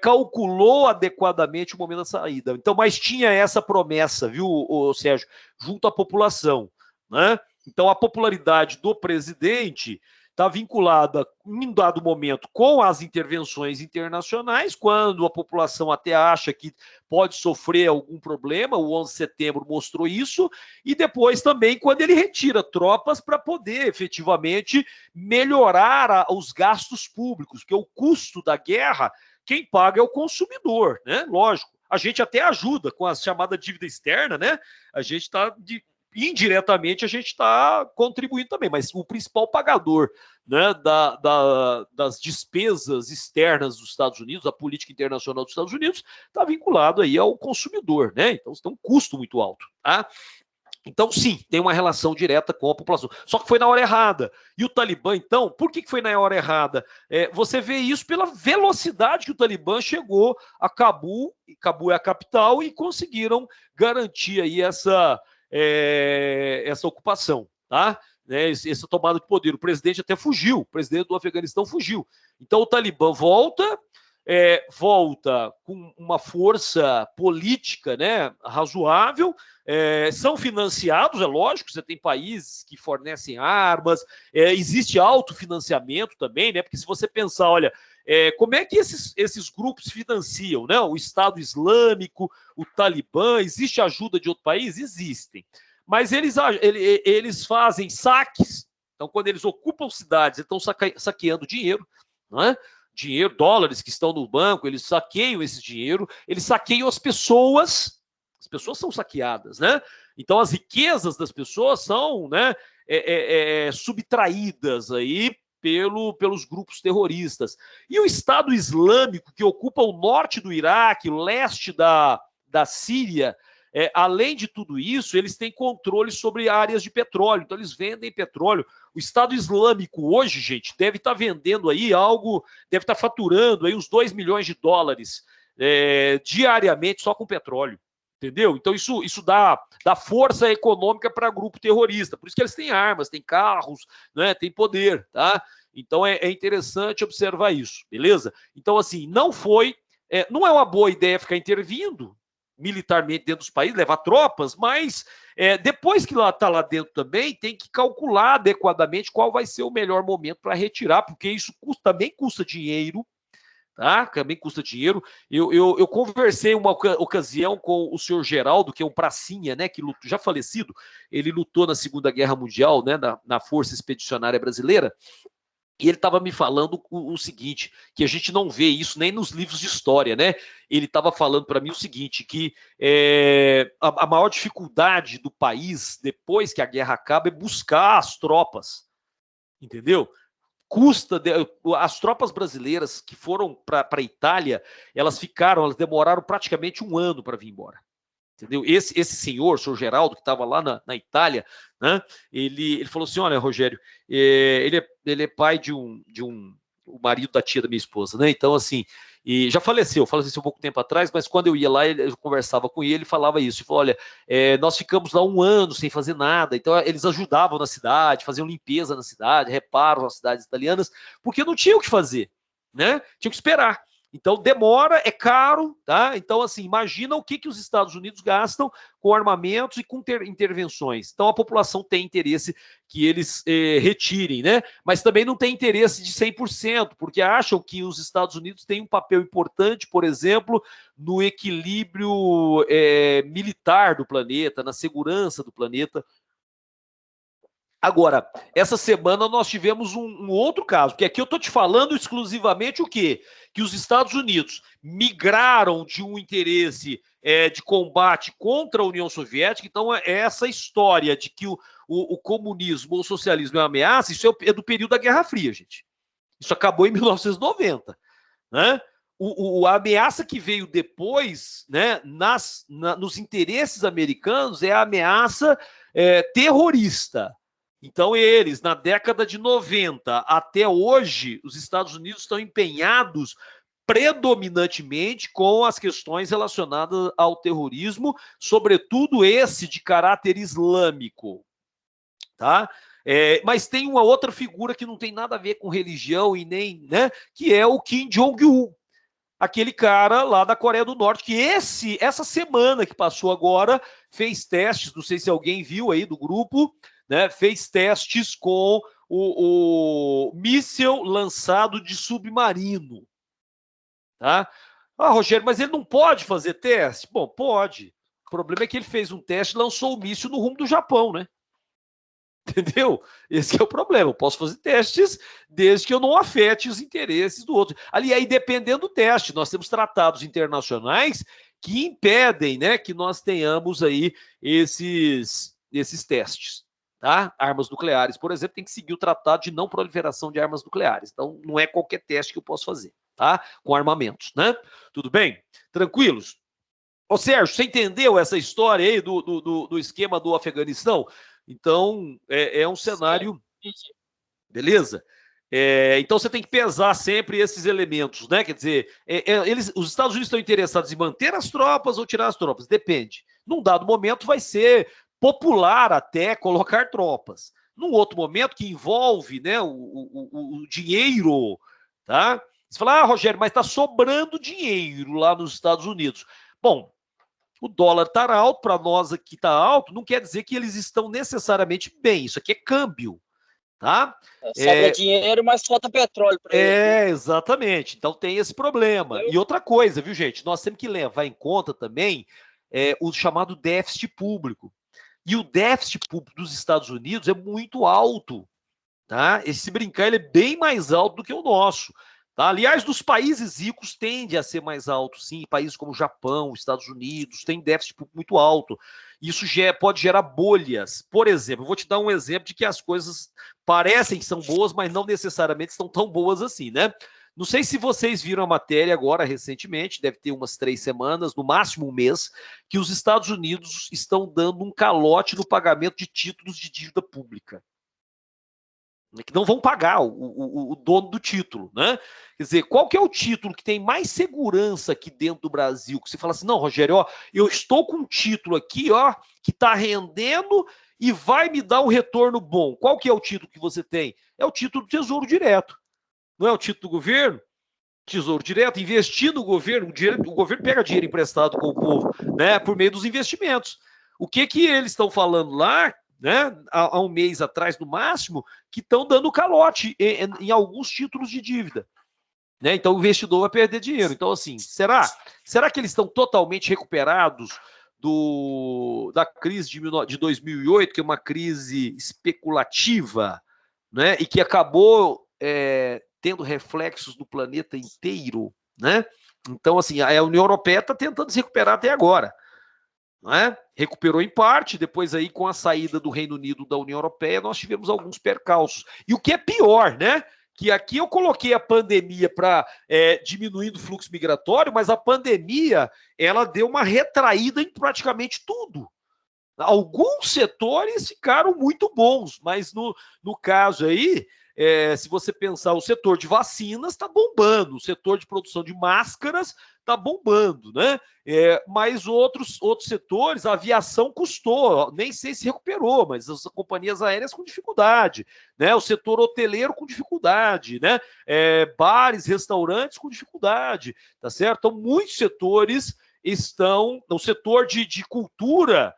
calculou adequadamente o momento da saída. Então, mas tinha essa promessa, viu, Sérgio, junto à população, né? Então, a popularidade do presidente está vinculada, em dado momento, com as intervenções internacionais, quando a população até acha que pode sofrer algum problema, o 11 de setembro mostrou isso, e depois também quando ele retira tropas para poder efetivamente melhorar os gastos públicos, porque o custo da guerra, quem paga é o consumidor, né? Lógico. A gente até ajuda com a chamada dívida externa, né? A gente está indiretamente a gente está contribuindo também, mas o principal pagador, né, das despesas externas dos Estados Unidos, a política internacional dos Estados Unidos, está vinculado aí ao consumidor, né? Então, tem um custo muito alto, tá? Então, sim, tem uma relação direta com a população. Só que foi na hora errada. E o Talibã, então, por que foi na hora errada? Você vê isso pela velocidade que o Talibã chegou a Cabul, e Cabul é a capital, e conseguiram garantir aí essa ocupação, tá? Essa tomada de poder. O presidente até fugiu, o presidente do Afeganistão fugiu. Então o Talibã volta com uma força política, né, razoável, são financiados, é lógico, você tem países que fornecem armas, existe autofinanciamento também, né, porque se você pensar, olha, como é que esses grupos financiam, né? O Estado Islâmico, o Talibã, existe ajuda de outro país? Existem. Mas eles fazem saques, então quando eles ocupam cidades, eles estão saqueando dinheiro, não é? dinheiro, dólares que estão no banco, eles saqueiam esse dinheiro, eles saqueiam as pessoas são saqueadas, né? Então as riquezas das pessoas são, né, subtraídas aí pelos grupos terroristas. E o Estado Islâmico, que ocupa o norte do Iraque, o leste da Síria, além de tudo isso, eles têm controle sobre áreas de petróleo, então eles vendem petróleo. O Estado Islâmico hoje, gente, deve estar vendendo aí algo, deve estar faturando aí uns 2 milhões de dólares diariamente só com petróleo. Entendeu? Então isso dá força econômica para grupo terrorista. Por isso que eles têm armas, têm carros, né, têm poder, tá? Então é interessante observar isso, beleza? Então, assim, não é uma boa ideia ficar intervindo militarmente dentro dos países, levar tropas, mas depois que está lá dentro também, tem que calcular adequadamente qual vai ser o melhor momento para retirar, porque isso também custa dinheiro, tá? Também custa dinheiro. Eu conversei uma ocasião com o senhor Geraldo, que é um pracinha, né, que lutou, já falecido, ele lutou na Segunda Guerra Mundial, né, na Força Expedicionária Brasileira, e ele estava me falando o seguinte, que a gente não vê isso nem nos livros de história, né? Ele estava falando para mim o seguinte, que a maior dificuldade do país, depois que a guerra acaba, é buscar as tropas, entendeu? As tropas brasileiras que foram para a Itália, elas demoraram praticamente um ano para vir embora. Entendeu? Esse senhor, o senhor Geraldo, que estava lá na Itália, né, ele falou assim: olha, Rogério, ele é pai de o marido da tia da minha esposa, né? Então, assim, e já faleceu um pouco tempo atrás, mas quando eu ia lá, eu conversava com ele falava isso. Ele falou: olha, nós ficamos lá um ano sem fazer nada, então eles ajudavam na cidade, faziam limpeza na cidade, reparos nas cidades italianas, porque não tinham o que fazer, né? Tinham que esperar. Então, demora, é caro, tá? Então, assim, imagina o que os Estados Unidos gastam com armamentos e com intervenções. Então, a população tem interesse que eles retirem, né? Mas também não tem interesse de 100%, porque acham que os Estados Unidos têm um papel importante, por exemplo, no equilíbrio militar do planeta, na segurança do planeta. Agora, essa semana nós tivemos um outro caso, porque aqui eu estou te falando exclusivamente o quê? Que os Estados Unidos migraram de um interesse de combate contra a União Soviética, então essa história de que o comunismo ou o socialismo é uma ameaça, isso é do período da Guerra Fria, gente. Isso acabou em 1990, né? A ameaça que veio depois, né, nos interesses americanos, é a ameaça terrorista. Então, eles, na década de 90 até hoje, os Estados Unidos estão empenhados predominantemente com as questões relacionadas ao terrorismo, sobretudo esse de caráter islâmico, tá? Mas tem uma outra figura que não tem nada a ver com religião e nem, né, que é o Kim Jong-un, aquele cara lá da Coreia do Norte, que essa semana que passou agora fez testes, não sei se alguém viu aí do grupo, né, fez testes com o míssil lançado de submarino. Tá? Ah, Rogério, mas ele não pode fazer teste? Bom, pode. O problema é que ele fez um teste e lançou o míssil no rumo do Japão, né? Entendeu? Esse é o problema. Eu posso fazer testes desde que eu não afete os interesses do outro. Ali, aí, dependendo do teste, nós temos tratados internacionais que impedem, né, que nós tenhamos aí esses testes. Tá? Armas nucleares, por exemplo, tem que seguir o tratado de não proliferação de armas nucleares. Então, não é qualquer teste que eu posso fazer, tá? Com armamentos, né? Tudo bem? Tranquilos? Ô, Sérgio, você entendeu essa história aí do esquema do Afeganistão? Então, é um cenário... Beleza? Então, você tem que pesar sempre esses elementos, né? Quer dizer, os Estados Unidos estão interessados em manter as tropas ou tirar as tropas? Depende. Num dado momento, vai ser popular até colocar tropas. Num outro momento que envolve, né, o dinheiro, tá? Você fala, Rogério, mas está sobrando dinheiro lá nos Estados Unidos. Bom, o dólar está alto, para nós aqui está alto, não quer dizer que eles estão necessariamente bem. Isso aqui é câmbio, tá? Sobra dinheiro, mas falta petróleo para eles. Exatamente. Então tem esse problema. E outra coisa, viu, gente? Nós temos que levar em conta também o chamado déficit público. E o déficit público dos Estados Unidos é muito alto, tá? Se brincar, ele é bem mais alto do que o nosso. Tá? Aliás, dos países ricos tende a ser mais alto, sim. Países como o Japão, Estados Unidos, têm déficit público muito alto. Isso pode gerar bolhas. Por exemplo, eu vou te dar um exemplo de que as coisas parecem que são boas, mas não necessariamente estão tão boas assim, né? Não sei se vocês viram a matéria agora recentemente, deve ter umas 3 semanas, no máximo um mês, que os Estados Unidos estão dando um calote no pagamento de títulos de dívida pública. Que não vão pagar o dono do título, né? Quer dizer, qual que é o título que tem mais segurança aqui dentro do Brasil? Que você fala assim, não, Rogério, ó, eu estou com um título aqui, ó, que está rendendo e vai me dar um retorno bom. Qual que é o título que você tem? É o título do Tesouro Direto. Não é o título do governo? Tesouro Direto, investir no governo, o governo pega dinheiro emprestado com o povo, né, por meio dos investimentos. O que eles estão falando lá, né, há um mês atrás, no máximo, que estão dando calote em alguns títulos de dívida. Né? Então o investidor vai perder dinheiro. Então, assim, será que eles estão totalmente recuperados da crise de 2008, que é uma crise especulativa, né, e que acabou tendo reflexos no planeta inteiro, né? Então, assim, a União Europeia está tentando se recuperar até agora, não é? Recuperou em parte, depois aí com a saída do Reino Unido da União Europeia, nós tivemos alguns percalços. E o que é pior, né? Que aqui eu coloquei a pandemia para diminuir o fluxo migratório, mas a pandemia, ela deu uma retraída em praticamente tudo. Alguns setores ficaram muito bons, mas no caso aí, se você pensar, o setor de vacinas está bombando, o setor de produção de máscaras está bombando, né? Mas outros setores, a aviação custou, nem sei se recuperou, mas as companhias aéreas com dificuldade, né? O setor hoteleiro com dificuldade, né? Bares, restaurantes com dificuldade, tá certo? Então, muitos setores estão no setor de cultura,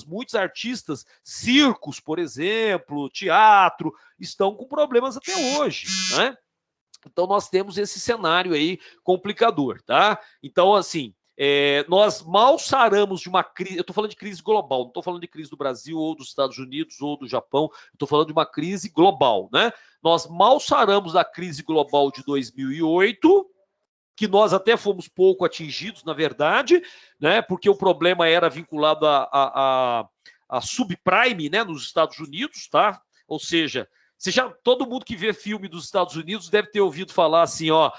muitos artistas, circos, por exemplo, teatro, estão com problemas até hoje, né? Então nós temos esse cenário aí complicador, tá? Então, assim, nós mal saramos de uma crise, eu estou falando de crise global, não estou falando de crise do Brasil ou dos Estados Unidos ou do Japão, estou falando de uma crise global, né? Nós mal saramos da crise global de 2008, que nós até fomos pouco atingidos, na verdade, né, porque o problema era vinculado a subprime, né, nos Estados Unidos, tá? Ou seja, todo mundo que vê filme dos Estados Unidos deve ter ouvido falar assim, ó,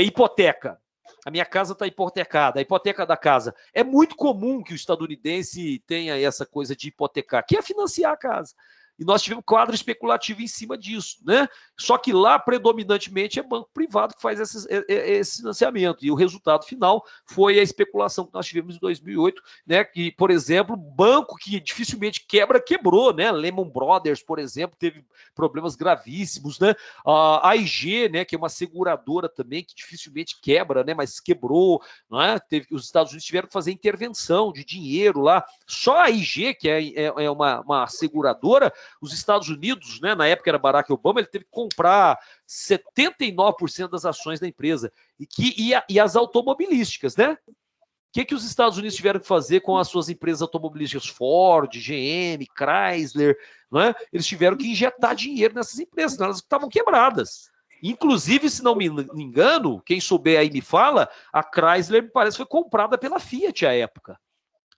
hipoteca. A minha casa está hipotecada, a hipoteca da casa. É muito comum que o estadunidense tenha essa coisa de hipotecar, que é financiar a casa. E nós tivemos quadro especulativo em cima disso, né? Só que lá, predominantemente, é banco privado que faz esse financiamento. E o resultado final foi a especulação que nós tivemos em 2008, né? Que, por exemplo, banco que dificilmente quebrou, né? Lehman Brothers, por exemplo, teve problemas gravíssimos, né? A AIG, né? Que é uma seguradora também, que dificilmente quebra, né? Mas quebrou, né? Os Estados Unidos tiveram que fazer intervenção de dinheiro lá. Só a AIG, que é uma seguradora, os Estados Unidos, né, na época era Barack Obama, ele teve que comprar 79% das ações da empresa. E as automobilísticas, né? O que os Estados Unidos tiveram que fazer com as suas empresas automobilísticas? Ford, GM, Chrysler, né? Eles tiveram que injetar dinheiro nessas empresas, elas estavam quebradas. Inclusive, se não me engano, quem souber aí me fala, a Chrysler, me parece, foi comprada pela Fiat à época.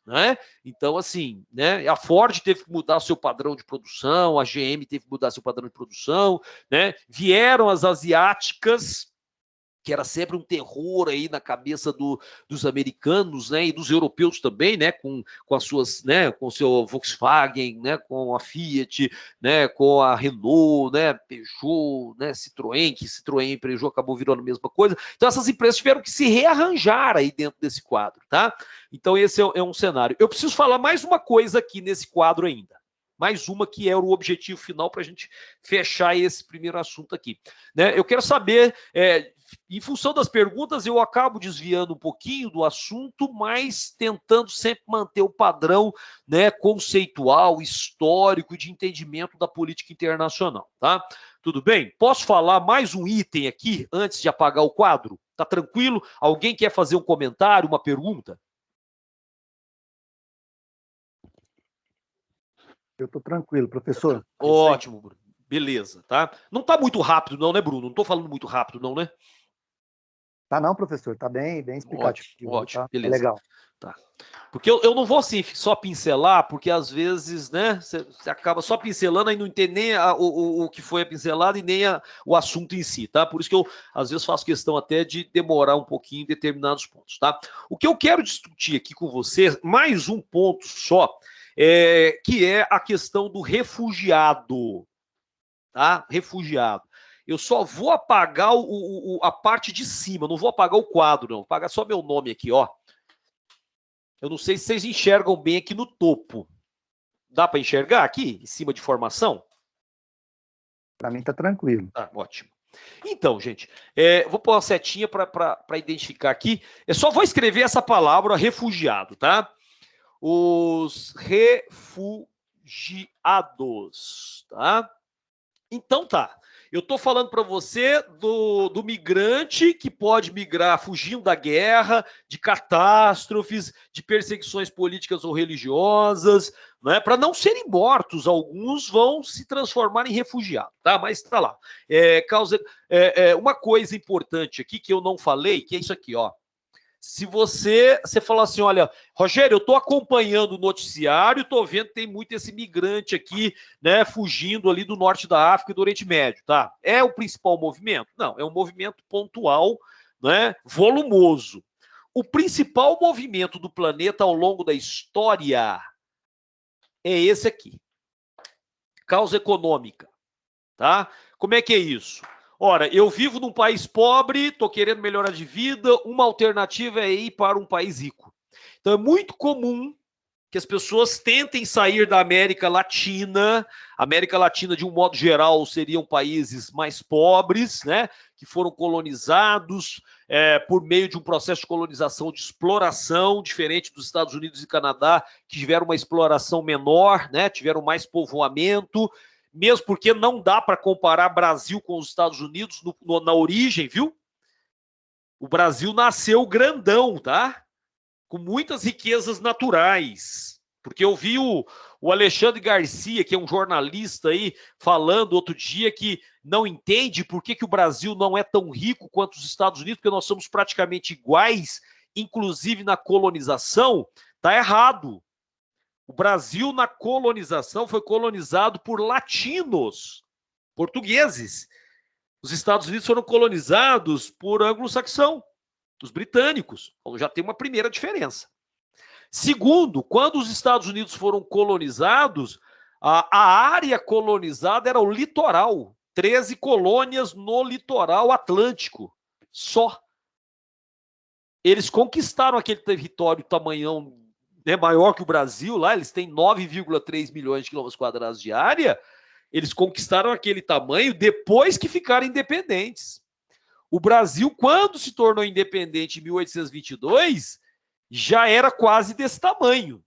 Né? Então, assim, né? A Ford teve que mudar seu padrão de produção, a GM teve que mudar seu padrão de produção, né? Vieram as asiáticas, que era sempre um terror aí na cabeça dos americanos, né, e dos europeus também, né, com as suas, né, com o seu Volkswagen, né, com a Fiat, né, com a Renault, né, Peugeot, né, Citroën, que Citroën e Peugeot acabou virando a mesma coisa. Então essas empresas tiveram que se rearranjar aí dentro desse quadro, tá? Então esse é um cenário. Eu preciso falar mais uma coisa aqui nesse quadro ainda. Mais uma que era o objetivo final para a gente fechar esse primeiro assunto aqui. Né? Eu quero saber, em função das perguntas, eu acabo desviando um pouquinho do assunto, mas tentando sempre manter o padrão, né, conceitual, histórico, de entendimento da política internacional. Tá? Tudo bem? Posso falar mais um item aqui antes de apagar o quadro? Tá tranquilo? Alguém quer fazer um comentário, uma pergunta? Eu estou tranquilo, professor. Ótimo, Bruno. Beleza, tá? Não tá muito rápido não, né, Bruno? Não tô falando muito rápido não, né? Tá não, professor, tá bem explicativo, Ótimo, tá? É beleza. legal. Tá. Porque eu não vou assim só pincelar, porque às vezes, né, você acaba só pincelando e não entende nem o que foi pincelado e nem o assunto em si, tá? Por isso que eu às vezes faço questão até de demorar um pouquinho em determinados pontos, tá? O que eu quero discutir aqui com você, mais um ponto só, que é a questão do refugiado, tá? Refugiado. Eu só vou apagar a parte de cima, não vou apagar o quadro, não. Vou apagar só meu nome aqui, ó. Eu não sei se vocês enxergam bem aqui no topo. Dá para enxergar aqui, em cima de formação? Para mim tá tranquilo. Ah, ótimo. Então, gente, vou pôr uma setinha para identificar aqui. Eu só vou escrever essa palavra, refugiado, tá? Os refugiados, tá? Então tá. Eu estou falando para você do migrante que pode migrar fugindo da guerra, de catástrofes, de perseguições políticas ou religiosas, né? Para não serem mortos, alguns vão se transformar em refugiados, tá? Mas está lá. Uma coisa importante aqui que eu não falei, que é isso aqui, ó. Se você falar assim, olha, Rogério, eu estou acompanhando o noticiário, estou vendo que tem muito esse migrante aqui, né, fugindo ali do norte da África e do Oriente Médio, tá? É o principal movimento? Não, é um movimento pontual, né, volumoso. O principal movimento do planeta ao longo da história é esse aqui. Causa econômica, tá? Como é que é isso? Ora, eu vivo num país pobre, estou querendo melhorar de vida, uma alternativa é ir para um país rico. Então é muito comum que as pessoas tentem sair da América Latina. A América Latina, de um modo geral, seriam países mais pobres, né, que foram colonizados por meio de um processo de colonização, de exploração, diferente dos Estados Unidos e Canadá, que tiveram uma exploração menor, né, tiveram mais povoamento, mesmo porque não dá para comparar Brasil com os Estados Unidos na origem, viu? O Brasil nasceu grandão, tá? Com muitas riquezas naturais. Porque eu vi o Alexandre Garcia, que é um jornalista aí, falando outro dia que não entende por que o Brasil não é tão rico quanto os Estados Unidos, porque nós somos praticamente iguais, inclusive na colonização. Tá errado. O Brasil, na colonização, foi colonizado por latinos, portugueses. Os Estados Unidos foram colonizados por anglo-saxão, os britânicos. Então já tem uma primeira diferença. Segundo, quando os Estados Unidos foram colonizados, a área colonizada era o litoral. 13 colônias no litoral atlântico. Só. Eles conquistaram aquele território tamanhão, né, maior que o Brasil, lá eles têm 9,3 milhões de quilômetros quadrados de área, eles conquistaram aquele tamanho depois que ficaram independentes. O Brasil, quando se tornou independente em 1822, já era quase desse tamanho.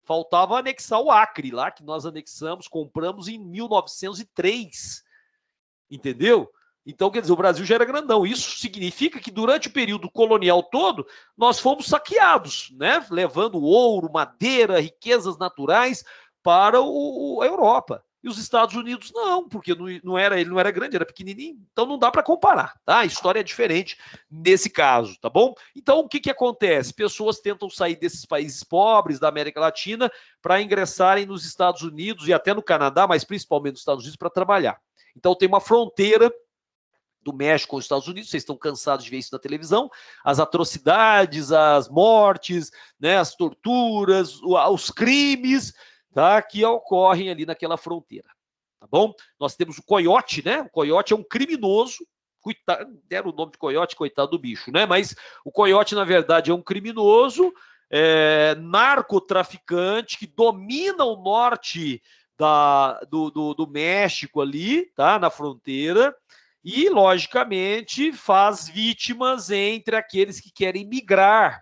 Faltava anexar o Acre lá, que nós anexamos, compramos em 1903. Entendeu? Então, quer dizer, o Brasil já era grandão. Isso significa que durante o período colonial todo, nós fomos saqueados, né? Levando ouro, madeira, riquezas naturais para a Europa. E os Estados Unidos não, porque ele não era grande, era pequenininho. Então não dá para comparar, tá? A história é diferente nesse caso, tá bom? Então o que acontece? Pessoas tentam sair desses países pobres da América Latina para ingressarem nos Estados Unidos e até no Canadá, mas principalmente nos Estados Unidos, para trabalhar. Então tem uma fronteira do México com os Estados Unidos, vocês estão cansados de ver isso na televisão, as atrocidades, as mortes, né, as torturas, os crimes, tá, que ocorrem ali naquela fronteira, tá bom? Nós temos o coiote, né? O coiote é um criminoso, deram o nome de coiote, coitado do bicho, né? Mas o coiote, na verdade, é um criminoso, narcotraficante que domina o norte do México ali, tá, na fronteira, e, logicamente, faz vítimas entre aqueles que querem migrar.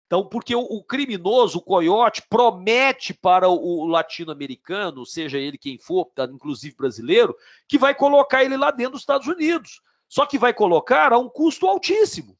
Então, porque o criminoso, o coiote, promete para o latino-americano, seja ele quem for, inclusive brasileiro, que vai colocar ele lá dentro dos Estados Unidos. Só que vai colocar a um custo altíssimo.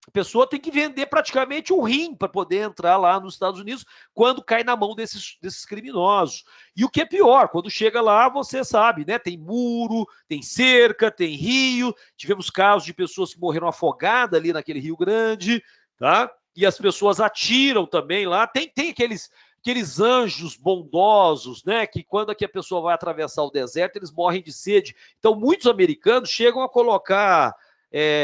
A pessoa tem que vender praticamente um rim para poder entrar lá nos Estados Unidos quando cai na mão desses criminosos. E o que é pior, quando chega lá, você sabe, né? Tem muro, tem cerca, tem rio. Tivemos casos de pessoas que morreram afogadas ali naquele Rio Grande, tá? E as pessoas atiram também lá. Tem aqueles anjos bondosos, né? Que quando aqui a pessoa vai atravessar o deserto, eles morrem de sede. Então, muitos americanos chegam a colocar,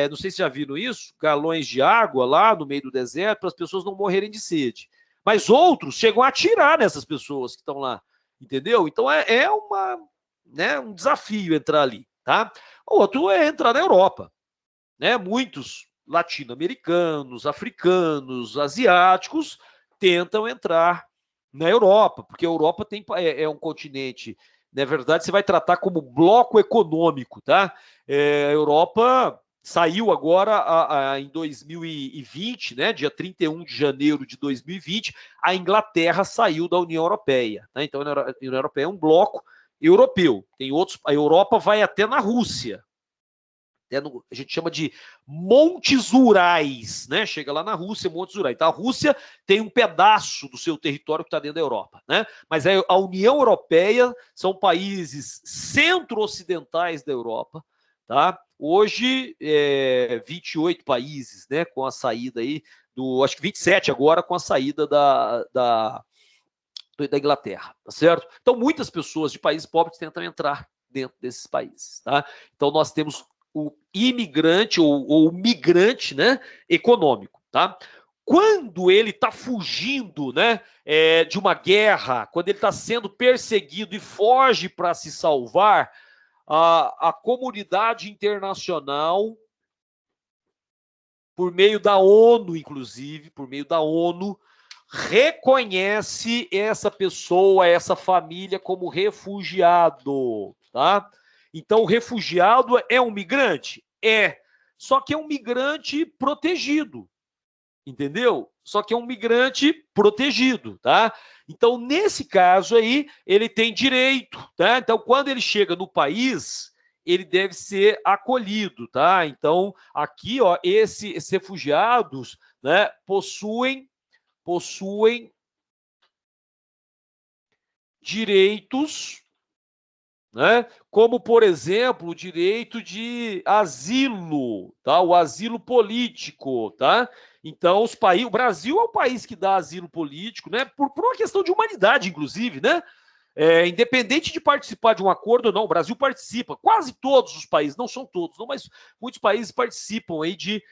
não sei se já viram isso, galões de água lá no meio do deserto para as pessoas não morrerem de sede. Mas outros chegam a atirar nessas pessoas que estão lá, entendeu? Então um desafio entrar ali, tá? O outro é entrar na Europa, né? Muitos latino-americanos, africanos, asiáticos tentam entrar na Europa, porque a Europa é um continente, na verdade, você vai tratar como bloco econômico, tá? A Europa saiu agora em 2020, né, dia 31 de janeiro de 2020, a Inglaterra saiu da União Europeia, né? Então a União Europeia é um bloco europeu. Tem outros, a Europa vai até na Rússia. A gente chama de Montes Urais, né? Chega lá na Rússia, Montes Urais. Então, a Rússia tem um pedaço do seu território que está dentro da Europa, né? Mas a União Europeia são países centro-ocidentais da Europa, tá? Hoje, 28 países, né? Com a saída aí acho que 27 agora, com a saída da Inglaterra, tá certo? Então, muitas pessoas de países pobres tentam entrar dentro desses países, tá? Então, nós temos o imigrante ou o migrante, né, econômico, tá? Quando ele está fugindo, né, de uma guerra, quando ele está sendo perseguido e foge para se salvar, a comunidade internacional, por meio da ONU, inclusive, por meio da ONU, reconhece essa pessoa, essa família como refugiado, tá? Então, o refugiado é um migrante? É. Só que é um migrante protegido, entendeu? Só que é um migrante protegido, tá? Então, nesse caso aí, ele tem direito, tá? Então, quando ele chega no país, ele deve ser acolhido, tá? Então, aqui, ó, esses refugiados, né, possuem direitos, né? Como, por exemplo, o direito de asilo, tá? O asilo político, tá? Então, o Brasil é um país que dá asilo político, né? Por uma questão de humanidade, inclusive, né? Independente de participar de um acordo ou não, o Brasil participa. Quase todos os países, não são todos, não, mas muitos países participam aí de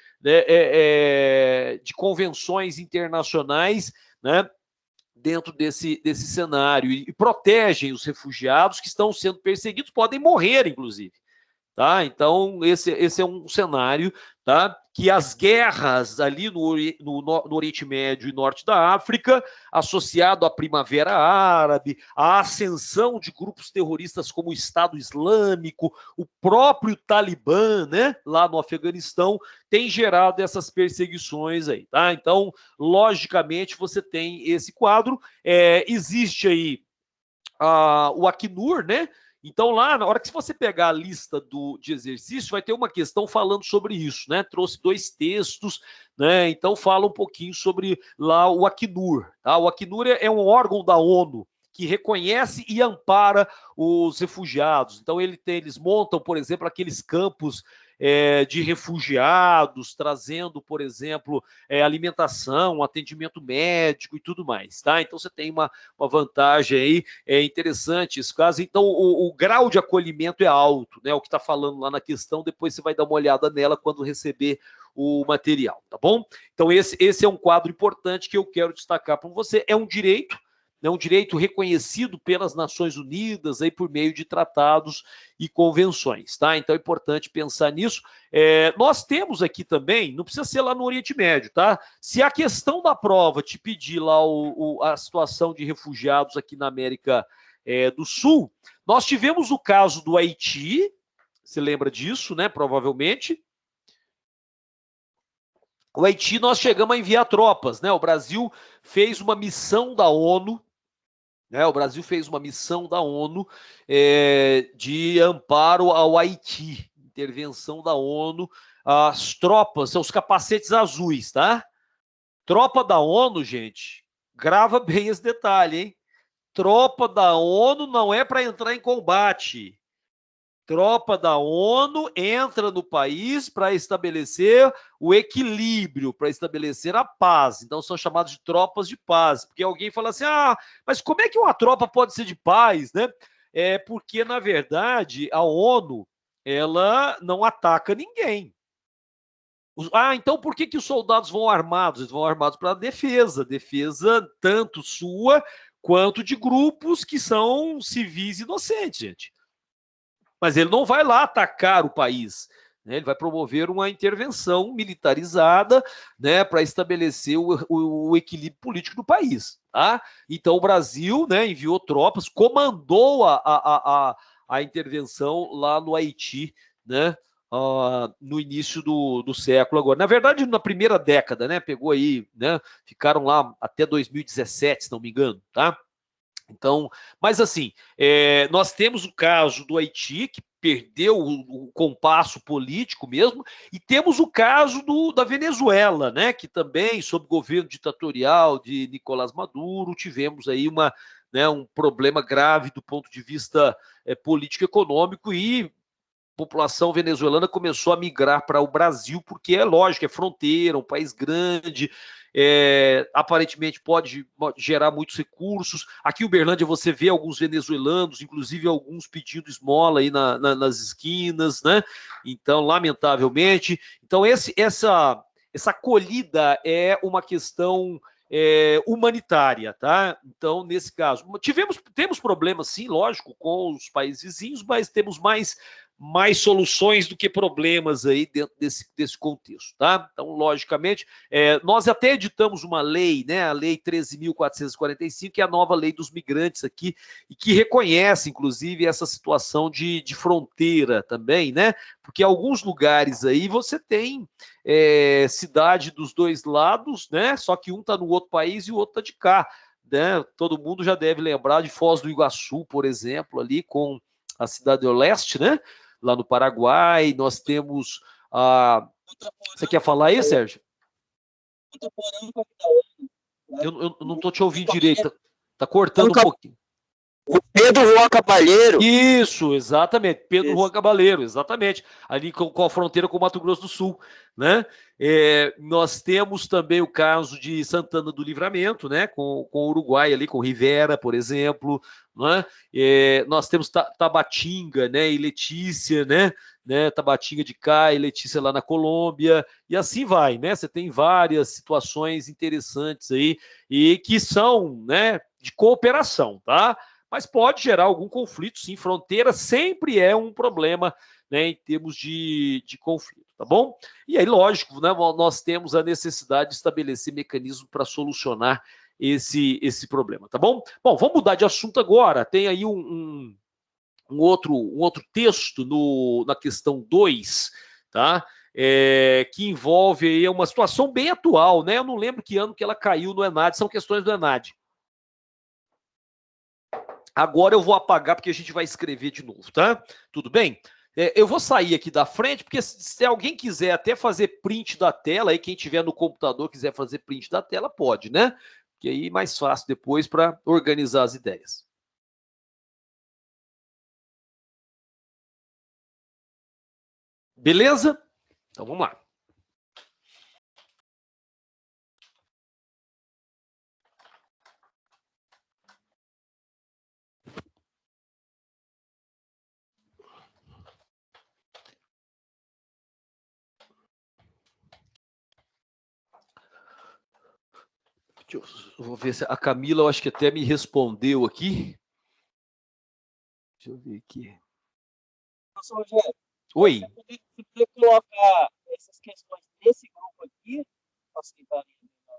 convenções internacionais, né? Dentro desse cenário e protegem os refugiados que estão sendo perseguidos, podem morrer, inclusive. Tá? Então, esse é um cenário, tá? Que as guerras ali no Oriente Médio e Norte da África, associado à Primavera Árabe, à ascensão de grupos terroristas como o Estado Islâmico, o próprio Talibã, né? Lá no Afeganistão, tem gerado essas perseguições aí. Tá? Então, logicamente, você tem esse quadro. Existe aí o Acnur, né? Então, lá, na hora que você pegar a lista de exercício, vai ter uma questão falando sobre isso, né? Trouxe 2 textos, né? Então, fala um pouquinho sobre lá o Acnur, tá? O Acnur é um órgão da ONU que reconhece e ampara os refugiados. Então, eles montam, por exemplo, aqueles campos de refugiados, trazendo, por exemplo, alimentação, atendimento médico e tudo mais, tá? Então, você tem uma vantagem aí, interessante esse caso. Então, o grau de acolhimento é alto, né? O que está falando lá na questão, depois você vai dar uma olhada nela quando receber o material, tá bom? Então, esse é um quadro importante que eu quero destacar para você. É um direito reconhecido pelas Nações Unidas aí por meio de tratados e convenções, tá? Então é importante pensar nisso. Nós temos aqui também, não precisa ser lá no Oriente Médio, tá? Se a questão da prova te pedir lá a situação de refugiados aqui na América do Sul, nós tivemos o caso do Haiti, você lembra disso, né? Provavelmente. O Haiti, nós chegamos a enviar tropas, né? O Brasil fez uma missão da ONU, o Brasil fez uma missão da ONU de amparo ao Haiti, intervenção da ONU as tropas, são os capacetes azuis, tá? Tropa da ONU, gente, grava bem esse detalhe, hein? Tropa da ONU não é para entrar em combate. Tropa da ONU entra no país para estabelecer o equilíbrio, para estabelecer a paz. Então são chamados de tropas de paz. Porque alguém fala assim, mas como é que uma tropa pode ser de paz, né? É porque, na verdade, a ONU, ela não ataca ninguém. Então por que os soldados vão armados? Eles vão armados para defesa tanto sua quanto de grupos que são civis inocentes, gente. Mas ele não vai lá atacar o país, né? Ele vai promover uma intervenção militarizada, né, para estabelecer o equilíbrio político do país. Tá? Então o Brasil, né, enviou tropas, comandou a intervenção lá no Haiti, né, no início do século agora. Na verdade, na primeira década, né, pegou aí, né, ficaram lá até 2017, se não me engano, tá? Então, mas assim, nós temos o caso do Haiti, que perdeu o compasso político mesmo, e temos o caso da Venezuela, né, que também, sob governo ditatorial de Nicolás Maduro, tivemos aí um problema grave do ponto de vista político-econômico, e a população venezuelana começou a migrar para o Brasil, porque é lógico, é fronteira, um país grande, aparentemente pode gerar muitos recursos. Aqui em Uberlândia você vê alguns venezuelanos, inclusive alguns pedindo esmola aí nas esquinas, né? Então, lamentavelmente. Então, essa acolhida é uma questão humanitária, tá? Então, nesse caso, temos problemas, sim, lógico, com os países vizinhos, mas temos mais soluções do que problemas aí dentro desse contexto, tá? Então, logicamente, nós até editamos uma lei, né, a Lei 13.445, que é a nova lei dos migrantes aqui, e que reconhece, inclusive, essa situação de fronteira também, né? Porque em alguns lugares aí você tem cidade dos dois lados, né? Só que um está no outro país e o outro está de cá, né? Todo mundo já deve lembrar de Foz do Iguaçu, por exemplo, ali com a Cidade do Leste, né? Lá no Paraguai, nós temos a... Você quer falar aí, Sérgio? Eu não estou te ouvindo direito, tá cortando um pouquinho. O Pedro Juan Cabaleiro. Isso, exatamente, Pedro Juan Cabaleiro, exatamente, ali com a fronteira com o Mato Grosso do Sul, né? Nós temos também o caso de Santana do Livramento, né? Com o Uruguai ali, com Rivera, por exemplo, né? Nós temos Tabatinga, né? E Letícia, né? Tabatinga de cá e Letícia lá na Colômbia, e assim vai, né? Você tem várias situações interessantes aí e que são, né, de cooperação, tá? Mas pode gerar algum conflito, sim. Fronteira sempre é um problema, né, em termos de conflito, tá bom? E aí, lógico, né, nós temos a necessidade de estabelecer mecanismos para solucionar esse problema, tá bom? Bom, vamos mudar de assunto agora. Tem aí um outro texto na questão 2, tá? Que envolve aí uma situação bem atual, né? Eu não lembro que ano que ela caiu no ENAD, são questões do ENAD. Agora eu vou apagar porque a gente vai escrever de novo, tá? Tudo bem? Eu vou sair aqui da frente, porque se alguém quiser até fazer print da tela, aí quem tiver no computador quiser fazer print da tela, pode, né? Porque aí é mais fácil depois para organizar as ideias. Beleza? Então vamos lá. Eu vou ver se a Camila, eu acho que até me respondeu aqui. Deixa eu ver aqui. Professor Rogério, Oi. você poderia colocar essas questões desse grupo aqui, facilitaria,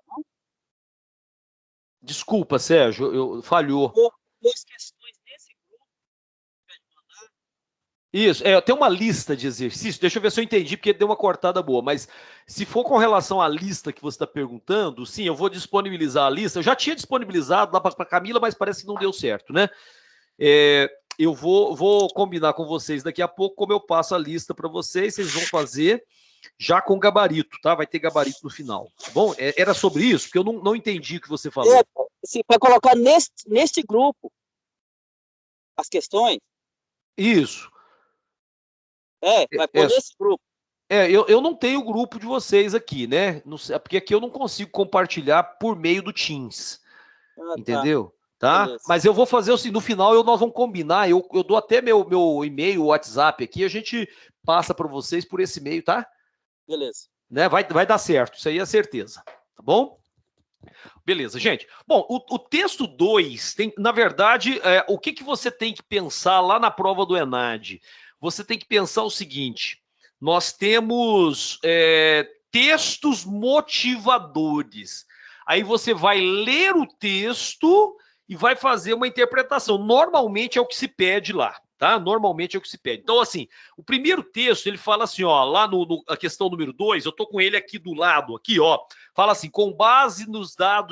não? Desculpa, Sérgio, falhou. Duas questões desse grupo, pode mandar? Isso, tem uma lista de exercícios, deixa eu ver se eu entendi, porque deu uma cortada boa, mas se for com relação à lista que você está perguntando, sim, eu vou disponibilizar a lista. Eu já tinha disponibilizado lá para a Camila, mas parece que não deu certo, né? Eu vou combinar com vocês daqui a pouco como eu passo a lista para vocês vão fazer, já com gabarito, tá? Vai ter gabarito no final, tá bom? Era sobre isso, porque eu não entendi o que você falou. Para colocar neste grupo as questões. Isso. Vai pôr nesse grupo. Eu não tenho o grupo de vocês aqui, né? Porque aqui eu não consigo compartilhar por meio do Teams. Entendeu? Tá? Mas eu vou fazer assim, no final nós vamos combinar, eu dou até meu e-mail, o WhatsApp aqui, a gente passa para vocês por esse e-mail, tá? Beleza. Né? Vai dar certo, isso aí é certeza, tá bom? Beleza, gente. Bom, o texto 2 tem, na verdade, o que você tem que pensar lá na prova do ENAD? Você tem que pensar o seguinte, nós temos textos motivadores. Aí você vai ler o texto e vai fazer uma interpretação. Normalmente é o que se pede lá, tá? Normalmente é o que se pede. Então, assim, o primeiro texto, ele fala assim, ó, lá a questão número 2, eu tô com ele aqui do lado, aqui, ó, fala assim, com base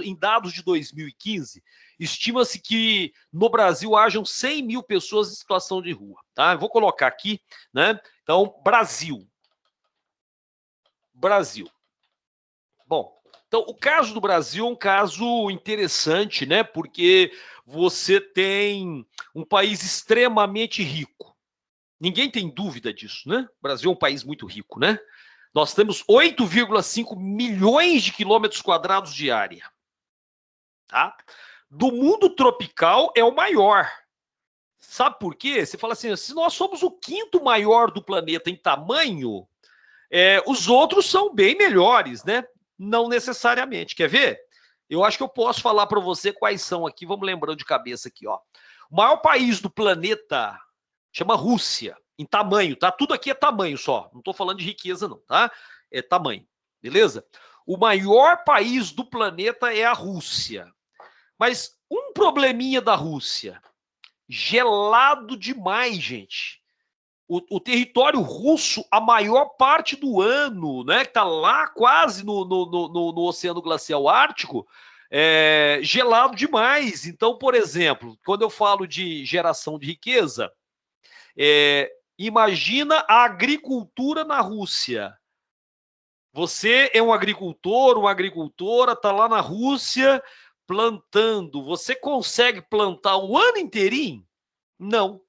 em dados de 2015, estima-se que no Brasil hajam 100 mil pessoas em situação de rua, tá? Eu vou colocar aqui, né? Então, Brasil. Bom, então, o caso do Brasil é um caso interessante, né? Porque você tem um país extremamente rico. Ninguém tem dúvida disso, né? O Brasil é um país muito rico, né? Nós temos 8,5 milhões de quilômetros quadrados de área. Tá? Do mundo tropical é o maior. Sabe por quê? Você fala assim, se nós somos o quinto maior do planeta em tamanho, os outros são bem melhores, né? Não necessariamente. Quer ver? Eu acho que eu posso falar para você quais são aqui. Vamos lembrando de cabeça aqui, ó. O maior país do planeta chama Rússia, em tamanho, tá? Tudo aqui é tamanho só. Não estou falando de riqueza, não, tá? É tamanho, beleza? O maior país do planeta é a Rússia. Mas um probleminha da Rússia. Gelado demais, gente. O território russo, a maior parte do ano, né, que está lá quase no Oceano Glacial Ártico, gelado demais. Então, por exemplo, quando eu falo de geração de riqueza, imagina a agricultura na Rússia. Você é um agricultor, uma agricultora, está lá na Rússia plantando. Você consegue plantar o ano inteirinho? Não.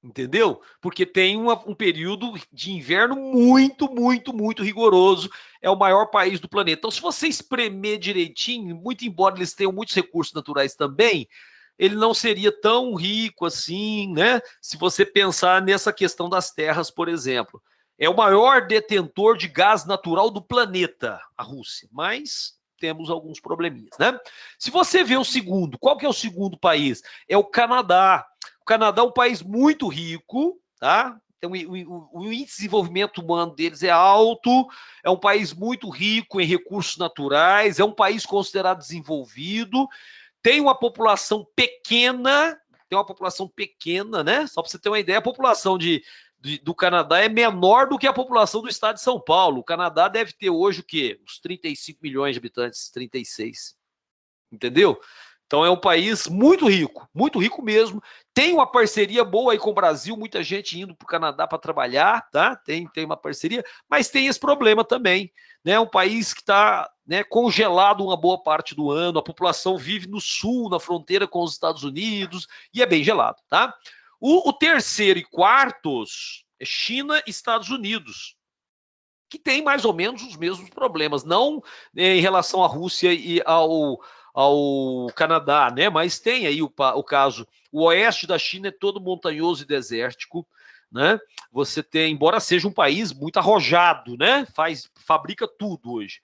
Entendeu? Porque tem um período de inverno muito, muito, muito rigoroso. É o maior país do planeta. Então, se você espremer direitinho, muito embora eles tenham muitos recursos naturais também, ele não seria tão rico assim, né? Se você pensar nessa questão das terras, por exemplo. É o maior detentor de gás natural do planeta, a Rússia. Mas temos alguns probleminhas, né? Se você vê o segundo, qual que é o segundo país? É o Canadá. O Canadá é um país muito rico, tá? Então, o índice de desenvolvimento humano deles é alto, é um país muito rico em recursos naturais, é um país considerado desenvolvido, tem uma população pequena, né? Só para você ter uma ideia, a população do Canadá é menor do que a população do estado de São Paulo. O Canadá deve ter hoje o quê? Uns 35 milhões de habitantes, 36. Entendeu? Então é um país muito rico mesmo. Tem uma parceria boa aí com o Brasil, muita gente indo para o Canadá para trabalhar, tá? Tem uma parceria, mas tem esse problema também, né? Um país que está, né, congelado uma boa parte do ano, a população vive no sul, na fronteira com os Estados Unidos, e é bem gelado, tá? O terceiro e quartos é China e Estados Unidos, que tem mais ou menos os mesmos problemas, não em relação à Rússia e ao Canadá, né? Mas tem aí o caso, o oeste da China é todo montanhoso e desértico, né? Você tem, embora seja um país muito arrojado, né? Fabrica tudo hoje.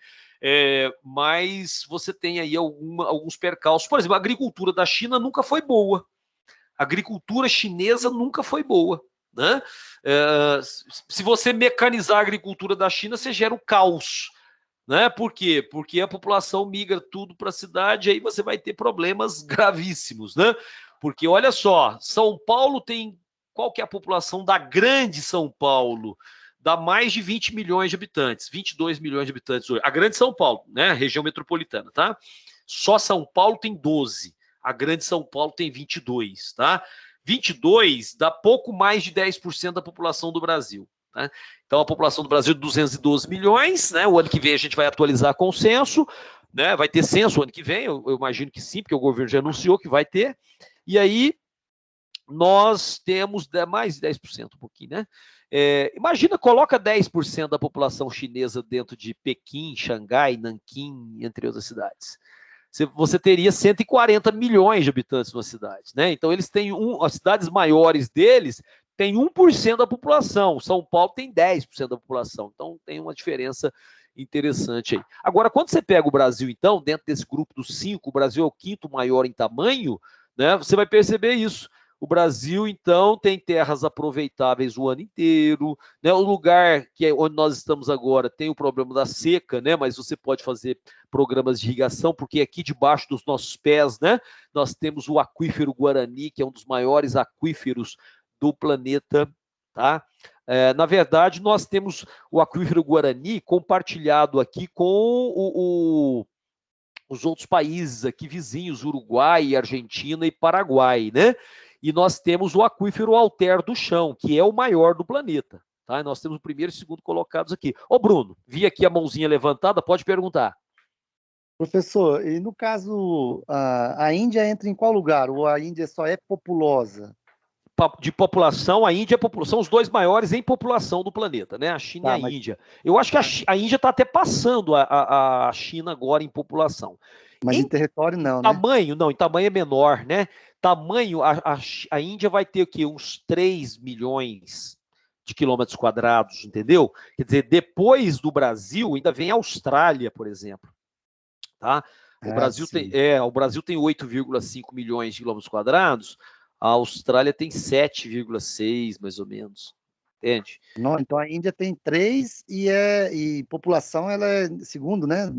Mas você tem aí alguns percalços. Por exemplo, a agricultura da China nunca foi boa. A agricultura chinesa nunca foi boa, né? Se você mecanizar a agricultura da China, você gera um caos. Né? Por quê? Porque a população migra tudo para a cidade, aí você vai ter problemas gravíssimos, né? Porque olha só, São Paulo tem, qual que é a população da grande São Paulo? Dá mais de 20 milhões de habitantes, 22 milhões de habitantes hoje. A grande São Paulo, né? Região metropolitana, tá? Só São Paulo tem 12, a grande São Paulo tem 22, tá? 22 dá pouco mais de 10% da população do Brasil. né? Então, a população do Brasil é de 212 milhões, né? O ano que vem a gente vai atualizar com o censo, né? Vai ter censo o ano que vem, eu imagino que sim, porque o governo já anunciou que vai ter. E aí, nós temos mais de 10%, um pouquinho, né? Imagina, coloca 10% da população chinesa dentro de Pequim, Xangai, Nanquim, entre outras cidades. Você teria 140 milhões de habitantes na cidade, né? Então, eles têm as cidades maiores deles têm 1% da população. São Paulo tem 10% da população. Então, tem uma diferença interessante aí. Agora, quando você pega o Brasil, então, dentro desse grupo dos 5, o Brasil é o quinto maior em tamanho, né? Você vai perceber isso. O Brasil, então, tem terras aproveitáveis o ano inteiro, né? O lugar que é onde nós estamos agora tem o problema da seca, né? Mas você pode fazer programas de irrigação, porque aqui debaixo dos nossos pés, né? Nós temos o aquífero Guarani, que é um dos maiores aquíferos do planeta, tá? Na verdade, nós temos o aquífero Guarani compartilhado aqui com os outros países aqui vizinhos, Uruguai, Argentina e Paraguai, né? E nós temos o aquífero Alter do Chão, que é o maior do planeta. Tá? E nós temos o primeiro e o segundo colocados aqui. Ô, Bruno, vi aqui a mãozinha levantada, pode perguntar. Professor, e no caso, a Índia entra em qual lugar? Ou a Índia só é populosa? De população, a Índia são os dois maiores em população do planeta, né? A China e a Índia. Eu acho que a Índia está até passando a China agora em população. Mas em território não, né? Tamanho, não, em tamanho é menor, né? Tamanho, a Índia vai ter o quê? Uns 3 milhões de quilômetros quadrados, entendeu? Quer dizer, depois do Brasil, ainda vem a Austrália, por exemplo. Tá? O Brasil tem 8,5 milhões de quilômetros quadrados, a Austrália tem 7,6, mais ou menos. Entende? Não, então a Índia tem 3 e população ela é segundo, né?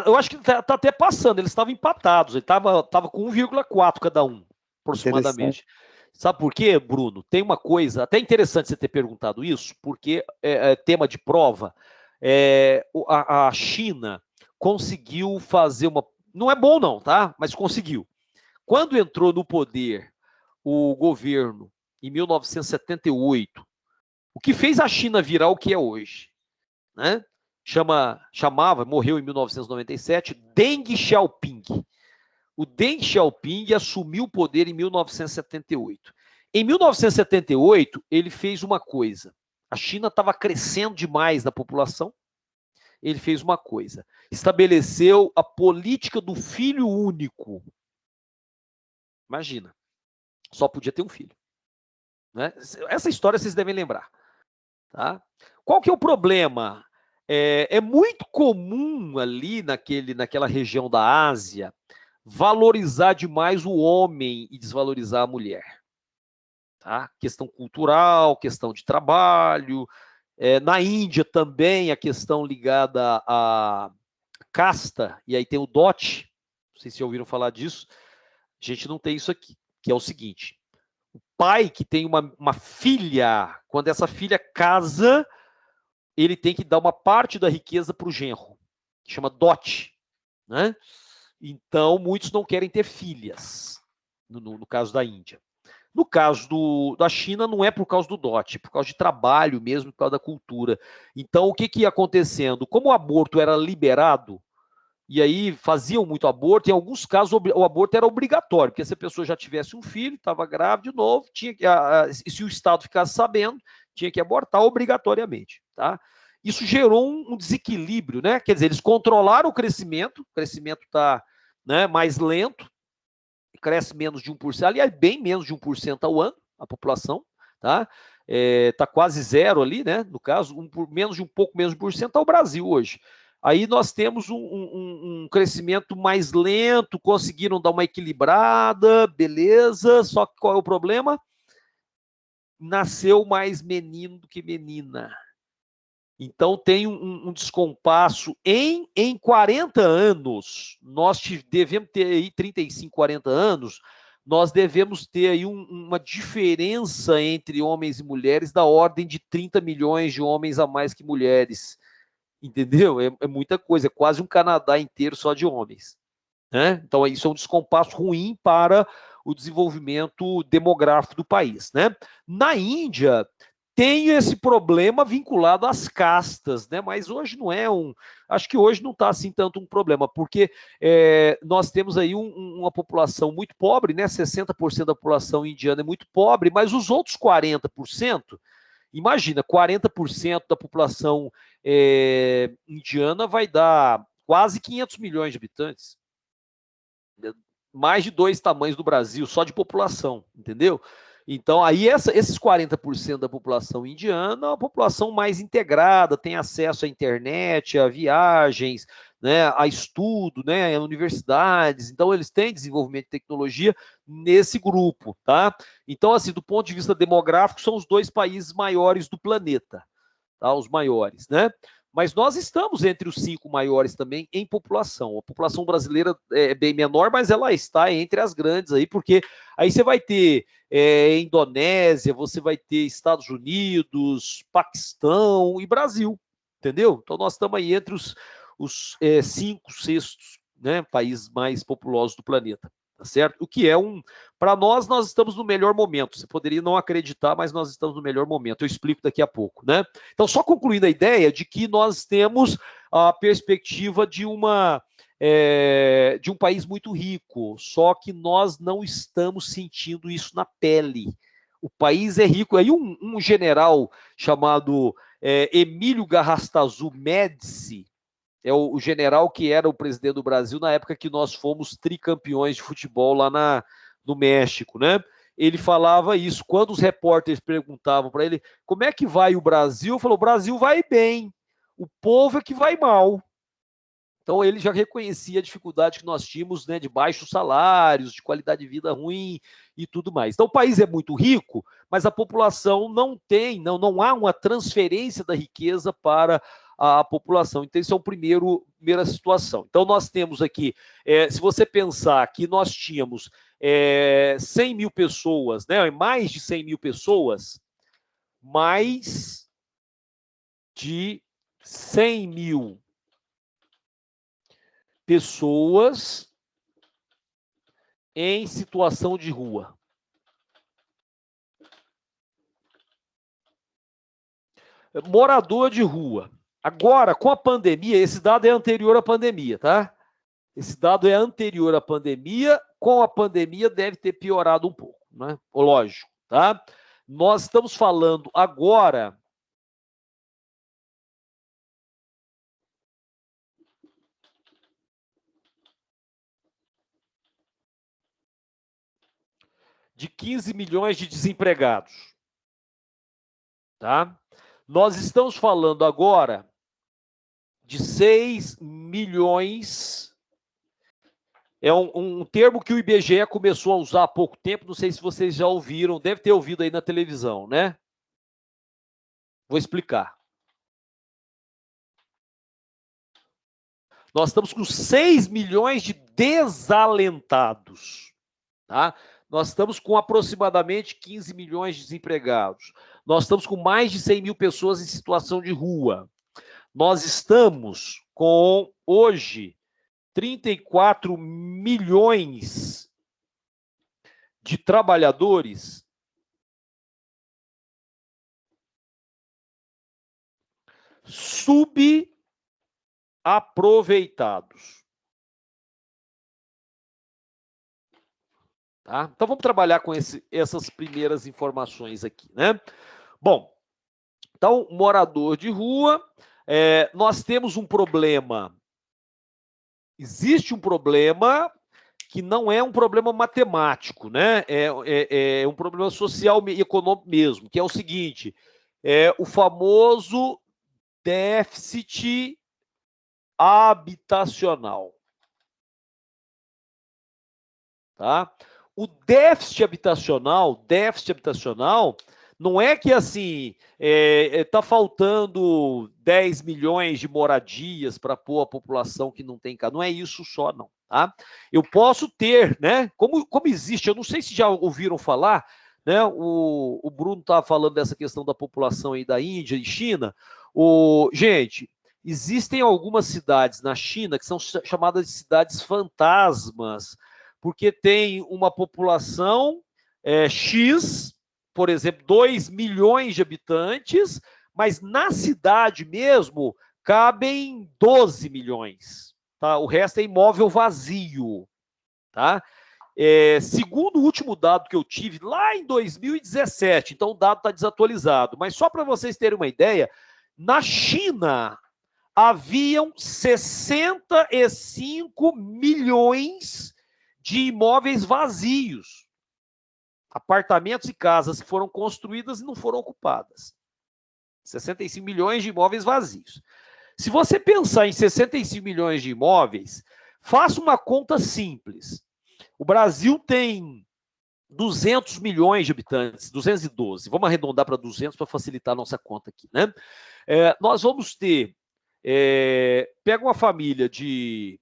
Eu acho que tá até passando, eles estavam empatados, ele tava com 1,4 cada um, aproximadamente. Sabe por quê, Bruno? Tem uma coisa, até interessante você ter perguntado isso, porque é tema de prova, a China conseguiu fazer uma... Não é bom não, tá? Mas conseguiu. Quando entrou no poder o governo, em 1978, o que fez a China virar o que é hoje, né? Morreu em 1997, Deng Xiaoping. O Deng Xiaoping assumiu o poder em 1978. Em 1978, ele fez uma coisa. A China estava crescendo demais na população. Ele fez uma coisa. Estabeleceu a política do filho único. Imagina. Só podia ter um filho. Né? Essa história vocês devem lembrar. Tá? Qual que é o problema? É muito comum ali naquela região da Ásia valorizar demais o homem e desvalorizar a mulher. Tá? Questão cultural, questão de trabalho. Na Índia também a questão ligada à casta, e aí tem o dote, não sei se já ouviram falar disso, a gente não tem isso aqui, que é o seguinte, o pai que tem uma filha, quando essa filha casa, ele tem que dar uma parte da riqueza para o genro, que chama dote, né? Então, muitos não querem ter filhas, no caso da Índia. No caso da China, não é por causa do dote, é por causa de trabalho mesmo, por causa da cultura. Então, o que ia acontecendo? Como o aborto era liberado, e aí faziam muito aborto, em alguns casos o aborto era obrigatório, porque se a pessoa já tivesse um filho, estava grávida de novo, se o Estado ficasse sabendo, tinha que abortar obrigatoriamente. Tá? Isso gerou um desequilíbrio, né? Quer dizer, eles controlaram o crescimento está, né, mais lento, cresce menos de 1%, aliás, bem menos de 1% ao ano, a população, tá? Tá quase zero ali, né? No caso, pouco menos de 1% ao Brasil hoje. Aí nós temos um crescimento mais lento, conseguiram dar uma equilibrada, beleza, só que qual é o problema? Nasceu mais menino do que menina. Então tem um descompasso em 40 anos, nós devemos ter aí 35, 40 anos, nós devemos ter aí uma diferença entre homens e mulheres da ordem de 30 milhões de homens a mais que mulheres. Entendeu? É muita coisa, é quase um Canadá inteiro só de homens. Né? Então isso é um descompasso ruim para o desenvolvimento demográfico do país. Né? Na Índia, tem esse problema vinculado às castas, né? Mas hoje não é acho que hoje não está assim tanto um problema, porque nós temos aí uma população muito pobre, né? 60% da população indiana é muito pobre, mas os outros 40%, imagina, 40% da população indiana vai dar quase 500 milhões de habitantes. Mais de 2 tamanhos do Brasil, só de população, entendeu? Então, aí esses 40% da população indiana é uma população mais integrada, tem acesso à internet, a viagens, né, a estudo, né, a universidades. Então, eles têm desenvolvimento de tecnologia nesse grupo, tá? Então, assim, do ponto de vista demográfico, são os 2 países maiores do planeta, tá? Os maiores, né? Mas nós estamos entre os 5 maiores também em população. A população brasileira é bem menor, mas ela está entre as grandes aí, porque aí você vai ter Indonésia, você vai ter Estados Unidos, Paquistão e Brasil, entendeu? Então nós estamos aí entre os 5, 6, né, países mais populosos do planeta. Tá certo? O que é para nós estamos no melhor momento. Você poderia não acreditar, mas nós estamos no melhor momento. Eu explico daqui a pouco, né? Então, só concluindo a ideia de que nós temos a perspectiva de um país muito rico, só que nós não estamos sentindo isso na pele. O país é rico. Aí um general chamado Emílio Garrastazu Médici, é o general que era o presidente do Brasil na época que nós fomos tricampeões de futebol lá no México, né? Ele falava isso, quando os repórteres perguntavam para ele como é que vai o Brasil, falou, o Brasil vai bem, o povo é que vai mal. Então ele já reconhecia a dificuldade que nós tínhamos, né, de baixos salários, de qualidade de vida ruim e tudo mais. Então o país é muito rico, mas a população não há uma transferência da riqueza para a população. Então, isso é a primeira situação. Então, nós temos aqui, se você pensar que nós tínhamos 100 mil pessoas, né, mais de 100 mil pessoas, mais de 100 mil pessoas em situação de rua. Morador de rua. Agora, com a pandemia, esse dado é anterior à pandemia, tá? Esse dado é anterior à pandemia, com a pandemia deve ter piorado um pouco, né? Lógico, tá? Nós estamos falando agora de 15 milhões de desempregados, tá? Nós estamos falando agora de 6 milhões, é um termo que o IBGE começou a usar há pouco tempo, não sei se vocês já ouviram, deve ter ouvido aí na televisão, né? Vou explicar. Nós estamos com 6 milhões de desalentados, tá? Nós estamos com aproximadamente 15 milhões de desempregados. Nós estamos com mais de 100 mil pessoas em situação de rua. Nós estamos com, hoje, 34 milhões de trabalhadores subaproveitados. Tá? Então, vamos trabalhar com essas primeiras informações aqui, né? Bom, então, morador de rua, nós temos um problema. Existe um problema que não é um problema matemático, né? É um problema social e econômico mesmo, que é o seguinte, o famoso déficit habitacional. Tá? O déficit habitacional não é que assim está faltando 10 milhões de moradias para pôr a população que não tem casa. Não é isso só, não. Tá? Eu posso ter, né? Como existe, eu não sei se já ouviram falar, né? O Bruno estava falando dessa questão da população aí da Índia e China. Gente, existem algumas cidades na China que são chamadas de cidades fantasmas, porque tem uma população X por exemplo, 2 milhões de habitantes, mas na cidade mesmo cabem 12 milhões. Tá? O resto é imóvel vazio. Tá? Segundo o último dado que eu tive lá em 2017, então o dado está desatualizado, mas só para vocês terem uma ideia, na China haviam 65 milhões de imóveis vazios, apartamentos e casas que foram construídas e não foram ocupadas. 65 milhões de imóveis vazios. Se você pensar em 65 milhões de imóveis, faça uma conta simples. O Brasil tem 200 milhões de habitantes, 212. Vamos arredondar para 200 para facilitar a nossa conta aqui, né? Nós vamos ter, pega uma família de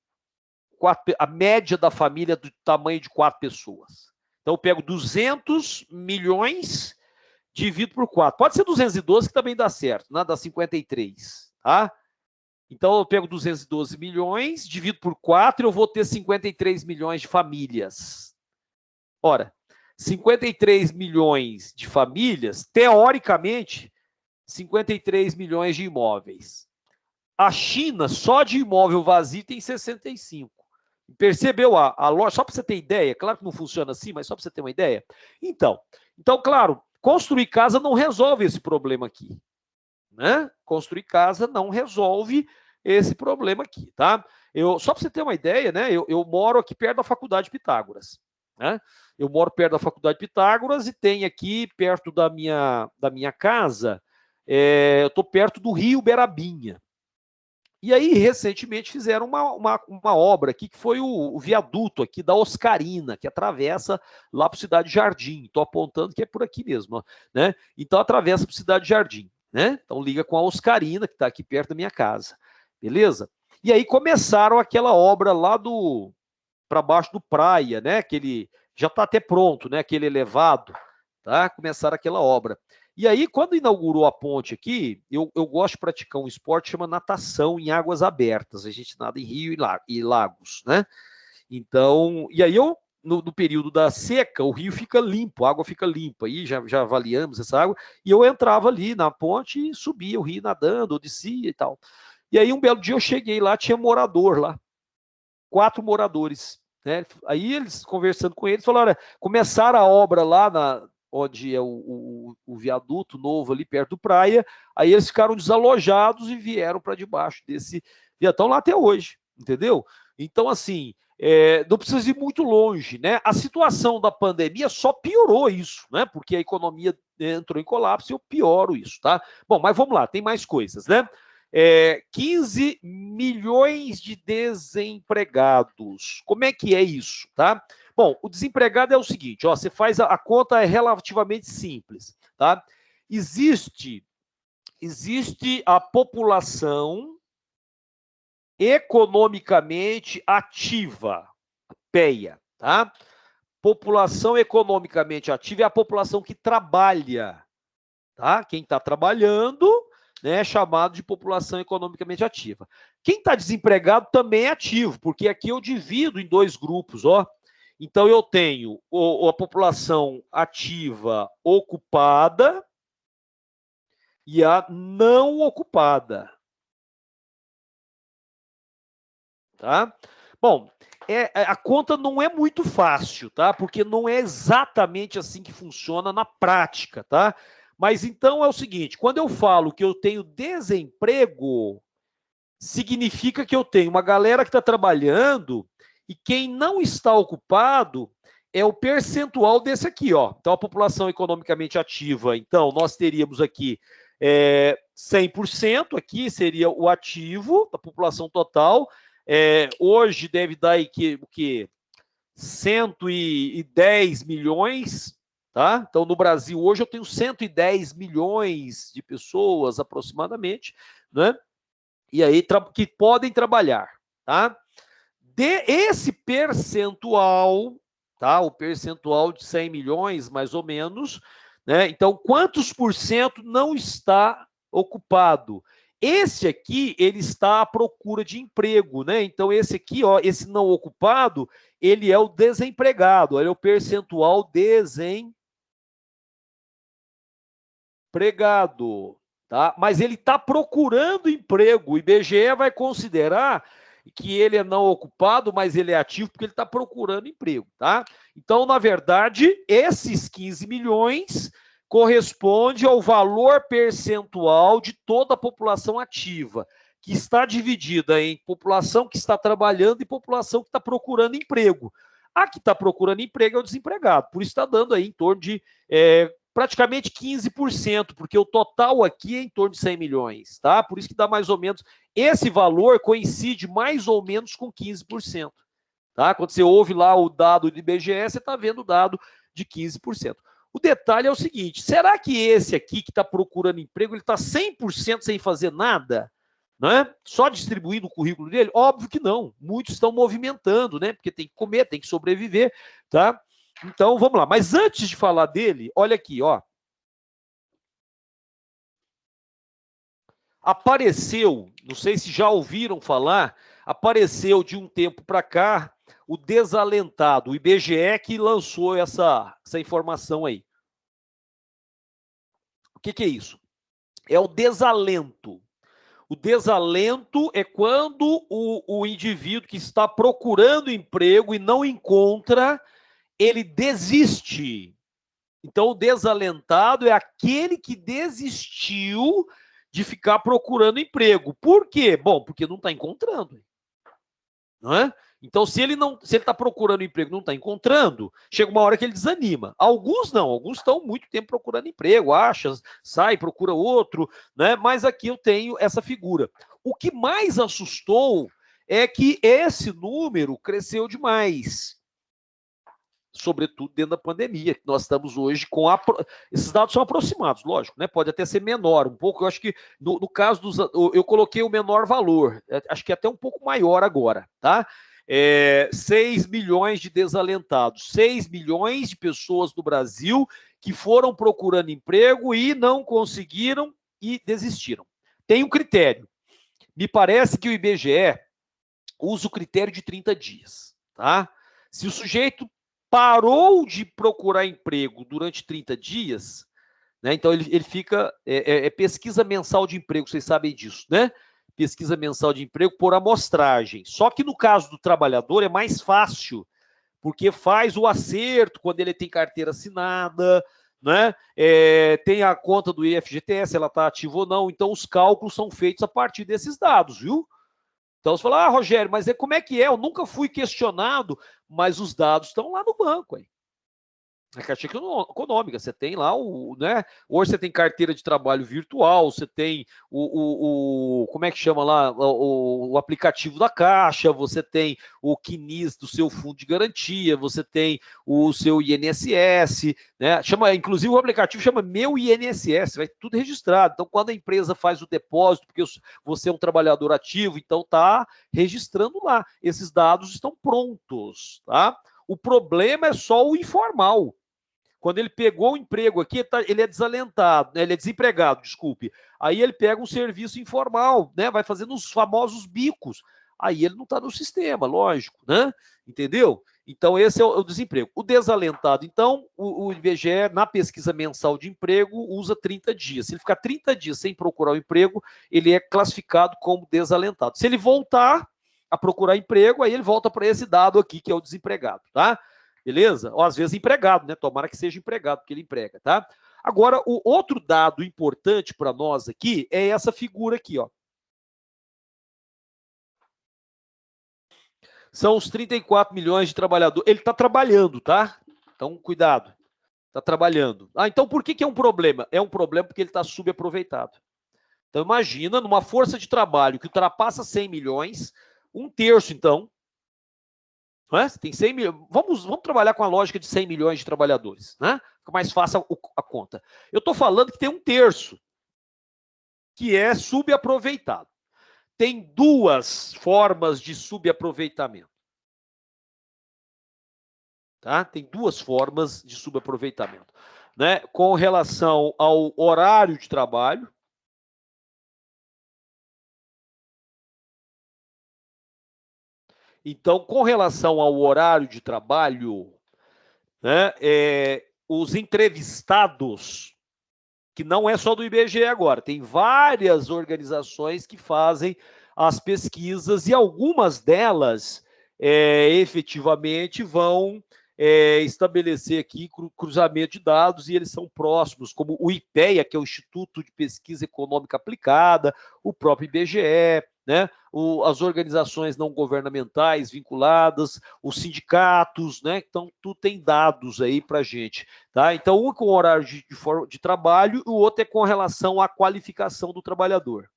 4, a média da família do tamanho de 4 pessoas. Então eu pego 200 milhões, divido por 4. Pode ser 212 que também dá certo, né? Dá 53, tá? Então, eu pego 212 milhões, divido por 4 e eu vou ter 53 milhões de famílias. Ora, 53 milhões de famílias, teoricamente, 53 milhões de imóveis. A China, só de imóvel vazio, tem 65. Percebeu a loja? Só para você ter ideia, claro que não funciona assim, mas só para você ter uma ideia. Então, claro, construir casa não resolve esse problema aqui. Né? Construir casa não resolve esse problema aqui, tá? Só para você ter uma ideia, né? Eu moro aqui perto da Faculdade Pitágoras, né? Eu moro perto da Faculdade Pitágoras e tem aqui perto da minha casa, eu estou perto do Rio Berabinha. E aí, recentemente, fizeram uma obra aqui, que foi o viaduto aqui da Oscarina, que atravessa lá para Cidade Jardim. Estou apontando que é por aqui mesmo, ó, né? Então, atravessa para Cidade Jardim, né? Então, liga com a Oscarina, que está aqui perto da minha casa. Beleza? E aí começaram aquela obra lá para baixo do Praia, né? Aquele, já está até pronto, né? Aquele elevado, tá? Começaram aquela obra. E aí, quando inaugurou a ponte aqui, eu gosto de praticar um esporte que chama natação em águas abertas. A gente nada em rio e lagos, né? Então, e aí no período da seca, o rio fica limpo, a água fica limpa. Aí já avaliamos essa água. E eu entrava ali na ponte e subia o rio nadando, ou descia e tal. E aí, um belo dia eu cheguei lá, tinha morador lá. 4 moradores. Né? Aí, eles, conversando com eles, falaram, olha, começaram a obra lá onde é o viaduto novo ali perto do Praia, aí eles ficaram desalojados e vieram para debaixo desse viaduto. Estão lá até hoje, entendeu? Então, assim, não precisa ir muito longe, né? A situação da pandemia só piorou isso, né? Porque a economia entrou em colapso e eu pioro isso, tá? Bom, mas vamos lá, tem mais coisas, né? 15 milhões de desempregados. Como é que é isso, tá? Bom, o desempregado é o seguinte, ó, você faz a conta é relativamente simples, tá? Existe a população economicamente ativa, PEA, tá? População economicamente ativa é a população que trabalha, tá? Quem está trabalhando, né, é chamado de população economicamente ativa. Quem está desempregado também é ativo, porque aqui eu divido em 2 grupos, ó. Então, eu tenho a população ativa ocupada e a não ocupada. Tá? Bom, a conta não é muito fácil, tá? Porque não é exatamente assim que funciona na prática, tá? Mas então é o seguinte, quando eu falo que eu tenho desemprego, significa que eu tenho uma galera que está trabalhando e quem não está ocupado é o percentual desse aqui, ó. Então, a população economicamente ativa, então, nós teríamos aqui 100%, aqui seria o ativo da população total. Hoje deve dar aí o quê? 110 milhões, tá? Então, no Brasil, hoje eu tenho 110 milhões de pessoas, aproximadamente, né? E aí, que podem trabalhar, tá? Esse percentual, tá? O percentual de 100 milhões, mais ou menos, né? Então, quantos por cento não está ocupado? Esse aqui, ele está à procura de emprego, né? Então, esse aqui, ó, esse não ocupado, ele é o desempregado, ele é o percentual desempregado, tá? Mas ele está procurando emprego. O IBGE vai considerar que ele é não ocupado, mas ele é ativo porque ele está procurando emprego, tá? Então, na verdade, esses 15 milhões corresponde ao valor percentual de toda a população ativa, que está dividida em população que está trabalhando e população que está procurando emprego. A que está procurando emprego é o desempregado, por isso está dando aí em torno de praticamente 15%, porque o total aqui é em torno de 100 milhões, tá? Por isso que dá mais ou menos, esse valor coincide mais ou menos com 15%, tá? Quando você ouve lá o dado do IBGE, você está vendo o dado de 15%. O detalhe é o seguinte, será que esse aqui que está procurando emprego, ele está 100% sem fazer nada? Né? Só distribuindo o currículo dele? Óbvio que não. Muitos estão movimentando, né? Porque tem que comer, tem que sobreviver, tá? Então, vamos lá. Mas antes de falar dele, olha aqui, ó. Apareceu, não sei se já ouviram falar, apareceu de um tempo para cá o desalentado, o IBGE que lançou essa informação aí. O que é isso? É o desalento. O desalento é quando o indivíduo que está procurando emprego e não encontra, ele desiste. Então, o desalentado é aquele que desistiu de ficar procurando emprego. Por quê? Bom, porque não está encontrando. Não é? Então, se ele está procurando emprego e não está encontrando, chega uma hora que ele desanima. Alguns não, alguns estão muito tempo procurando emprego, acha, sai, procura outro, né? Mas aqui eu tenho essa figura. O que mais assustou é que esse número cresceu demais, sobretudo dentro da pandemia, que nós estamos hoje com... Esses dados são aproximados, lógico, né? Pode até ser menor um pouco, eu acho que no caso dos... Eu coloquei o menor valor, acho que é até um pouco maior agora, tá? 6 milhões de desalentados, 6 milhões de pessoas no Brasil que foram procurando emprego e não conseguiram e desistiram. Tem um critério. Me parece que o IBGE usa o critério de 30 dias, tá? Se o sujeito parou de procurar emprego durante 30 dias, né? Então ele fica... pesquisa mensal de emprego, vocês sabem disso, né? Pesquisa mensal de emprego por amostragem. Só que no caso do trabalhador é mais fácil, porque faz o acerto quando ele tem carteira assinada, né? Tem a conta do IFGTS, ela está ativa ou não, então os cálculos são feitos a partir desses dados, viu? Então você fala, Rogério, mas como é que é? Eu nunca fui questionado, mas os dados estão lá no banco, aí. A Caixa Econômica, você tem lá né? Hoje você tem carteira de trabalho virtual, você tem como é que chama lá? O aplicativo da Caixa, você tem o CNIS do seu fundo de garantia, você tem o seu INSS, né? Inclusive o aplicativo chama Meu INSS, vai tudo registrado. Então, quando a empresa faz o depósito, porque você é um trabalhador ativo, então está registrando lá. Esses dados estão prontos, tá? O problema é só o informal. Quando ele pegou o emprego aqui, ele é desalentado, né? Ele é desempregado, desculpe. Aí ele pega um serviço informal, né? Vai fazendo os famosos bicos. Aí ele não está no sistema, lógico, né? Entendeu? Então, esse é o desemprego. O desalentado, então, o IBGE, na pesquisa mensal de emprego, usa 30 dias. Se ele ficar 30 dias sem procurar o emprego, ele é classificado como desalentado. Se ele voltar a procurar emprego, aí ele volta para esse dado aqui, que é o desempregado, tá? Beleza? Ou às vezes empregado, né? Tomara que seja empregado, porque ele emprega, tá? Agora, o outro dado importante para nós aqui é essa figura aqui, ó. São os 34 milhões de trabalhadores. Ele está trabalhando, tá? Então, cuidado. Está trabalhando. Então por que é um problema? É um problema porque ele está subaproveitado. Então, imagina, numa força de trabalho que ultrapassa 100 milhões, um terço, então, não é? Você tem 100 milhões. Vamos trabalhar com a lógica de 100 milhões de trabalhadores, né? Fica mais fácil a conta. Eu estou falando que tem um terço que é subaproveitado. Tem duas formas de subaproveitamento. Tá? Tem duas formas de subaproveitamento, né? Com relação ao horário de trabalho. Então, com relação ao horário de trabalho, né, os entrevistados que não é só do IBGE agora, tem várias organizações que fazem as pesquisas e algumas delas efetivamente vão estabelecer aqui cruzamento de dados e eles são próximos, como o IPEA, que é o Instituto de Pesquisa Econômica Aplicada, o próprio IBGE, né? As organizações não governamentais vinculadas, os sindicatos, né? Então, tu tem dados aí para a gente, tá? Então, um é com horário de trabalho e o outro é com relação à qualificação do trabalhador.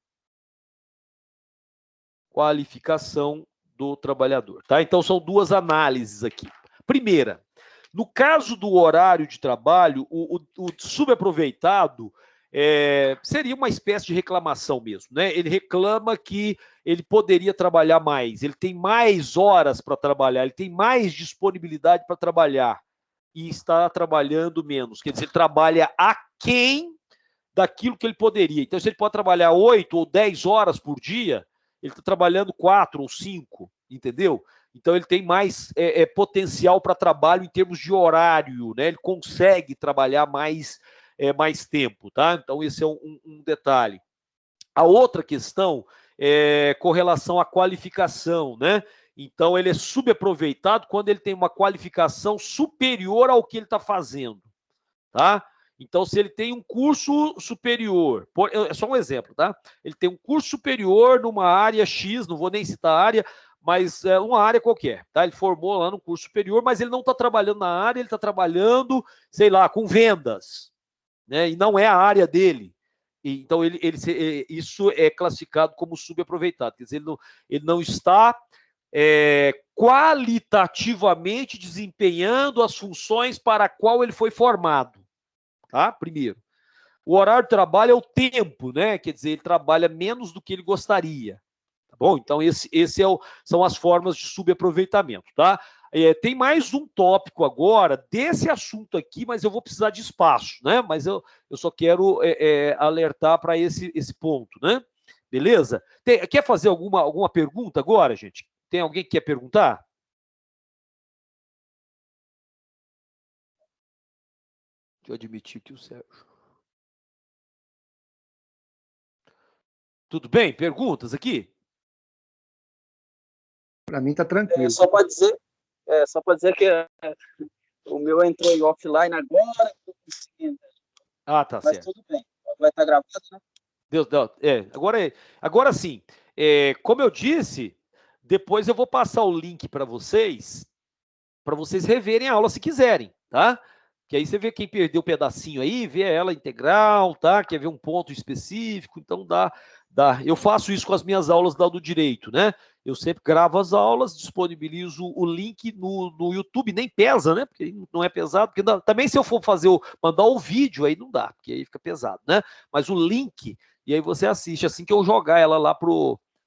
Qualificação do trabalhador, tá? Então, são duas análises aqui. Primeira, no caso do horário de trabalho, o subaproveitado seria uma espécie de reclamação mesmo, né? Ele reclama que ele poderia trabalhar mais, ele tem mais horas para trabalhar, ele tem mais disponibilidade para trabalhar e está trabalhando menos. Quer dizer, ele trabalha aquém daquilo que ele poderia. Então, se ele pode trabalhar 8 ou 10 horas por dia, ele está trabalhando 4 ou 5, entendeu? Então, ele tem mais potencial para trabalho em termos de horário, né? Ele consegue trabalhar mais tempo, tá? Então, esse é um detalhe. A outra questão é com relação à qualificação, né? Então, ele é subaproveitado quando ele tem uma qualificação superior ao que ele está fazendo, tá? Então, se ele tem um curso superior, é só um exemplo, tá? Ele tem um curso superior numa área X, não vou nem citar a área, mas é uma área qualquer, tá? Ele formou lá no curso superior, mas ele não está trabalhando na área, ele está trabalhando, sei lá, com vendas, né? E não é a área dele. Então, isso é classificado como subaproveitado, quer dizer, ele não está qualitativamente desempenhando as funções para a qual ele foi formado, tá? Primeiro. O horário de trabalho é o tempo, né? Quer dizer, ele trabalha menos do que ele gostaria. Tá bom? Então, são as formas de subaproveitamento, tá? Tem mais um tópico agora desse assunto aqui, mas eu vou precisar de espaço, né? Mas eu só quero alertar para esse ponto, né? Beleza? Quer fazer alguma pergunta agora, gente? Tem alguém que quer perguntar? Deixa eu admitir aqui o Sérgio. Tudo bem? Perguntas aqui? Para mim tá tranquilo. Só para dizer que o meu entrou em offline agora. Tá mas certo. Tudo bem. Vai estar gravado, né? Deus, agora sim. Como eu disse, depois eu vou passar o link para vocês reverem a aula se quiserem, tá? Que aí você vê quem perdeu o pedacinho aí, vê ela integral, tá? Quer ver um ponto específico, então dá. Eu faço isso com as minhas aulas do direito, né? Eu sempre gravo as aulas, disponibilizo o link no YouTube, nem pesa, né? Porque não é pesado, porque também se eu for mandar o vídeo, aí não dá, porque aí fica pesado, né? Mas o link, e aí você assiste, assim que eu jogar ela lá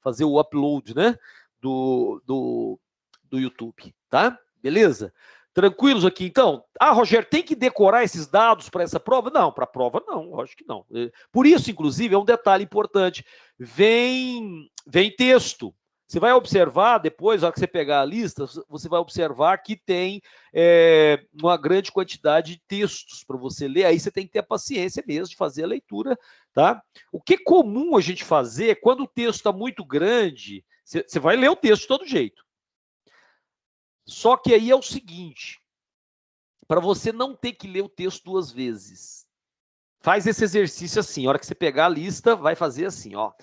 fazer o upload, né? Do YouTube, tá? Beleza? Tranquilos aqui, então? Rogério, tem que decorar esses dados para essa prova? Não, para a prova não, lógico que não. Por isso, inclusive, é um detalhe importante. Vem texto. Você vai observar depois, na hora que você pegar a lista, você vai observar que tem uma grande quantidade de textos para você ler. Aí você tem que ter a paciência mesmo de fazer a leitura, tá? O que é comum a gente fazer, quando o texto está muito grande, você vai ler o texto de todo jeito. Só que aí é o seguinte, para você não ter que ler o texto 2 vezes, faz esse exercício assim, a hora que você pegar a lista, vai fazer assim, ó.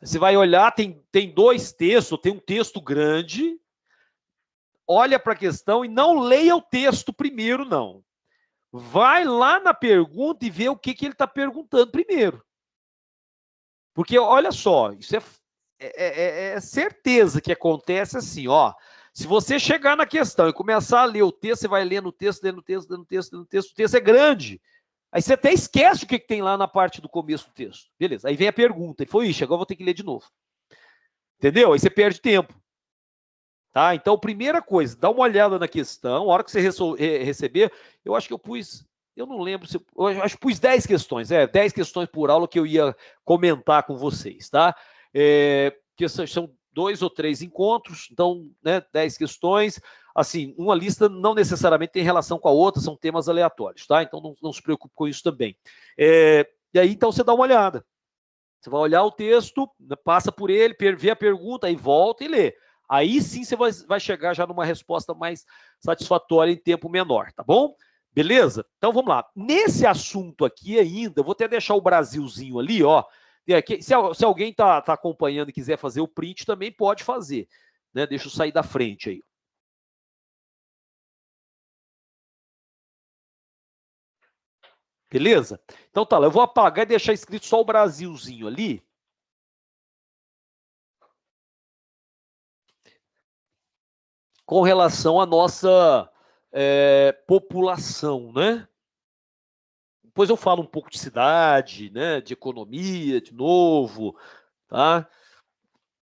Você vai olhar, tem 2 textos, tem um texto grande, olha para a questão e não leia o texto primeiro, não. Vai lá na pergunta e vê o que ele está perguntando primeiro. Porque, olha só, isso é certeza que acontece assim, ó. Se você chegar na questão e começar a ler o texto, você vai lendo o texto, o texto é grande. Aí você até esquece o que tem lá na parte do começo do texto. Beleza, aí vem a pergunta, e foi isso, agora eu vou ter que ler de novo. Entendeu? Aí você perde tempo. Tá? Então, primeira coisa, dá uma olhada na questão, a hora que você receber, eu acho que eu não lembro, eu acho que pus 10 questões, 10 questões por aula que eu ia comentar com vocês, tá? Que são 2 ou 3 encontros, então, né, 10 questões, assim, uma lista não necessariamente tem relação com a outra, são temas aleatórios, tá? Então, não se preocupe com isso também. E aí, então, você dá uma olhada. Você vai olhar o texto, passa por ele, vê a pergunta, aí volta e lê. Aí sim você vai chegar já numa resposta mais satisfatória em tempo menor, tá bom? Beleza? Então vamos lá. Nesse assunto aqui ainda, eu vou até deixar o Brasilzinho ali, ó. Se alguém tá acompanhando e quiser fazer o print, também pode fazer. Né? Deixa eu sair da frente aí. Beleza? Então tá lá, eu vou apagar e deixar escrito só o Brasilzinho ali. Com relação à nossa população, né? Depois eu falo um pouco de cidade, né? De economia, de novo, tá?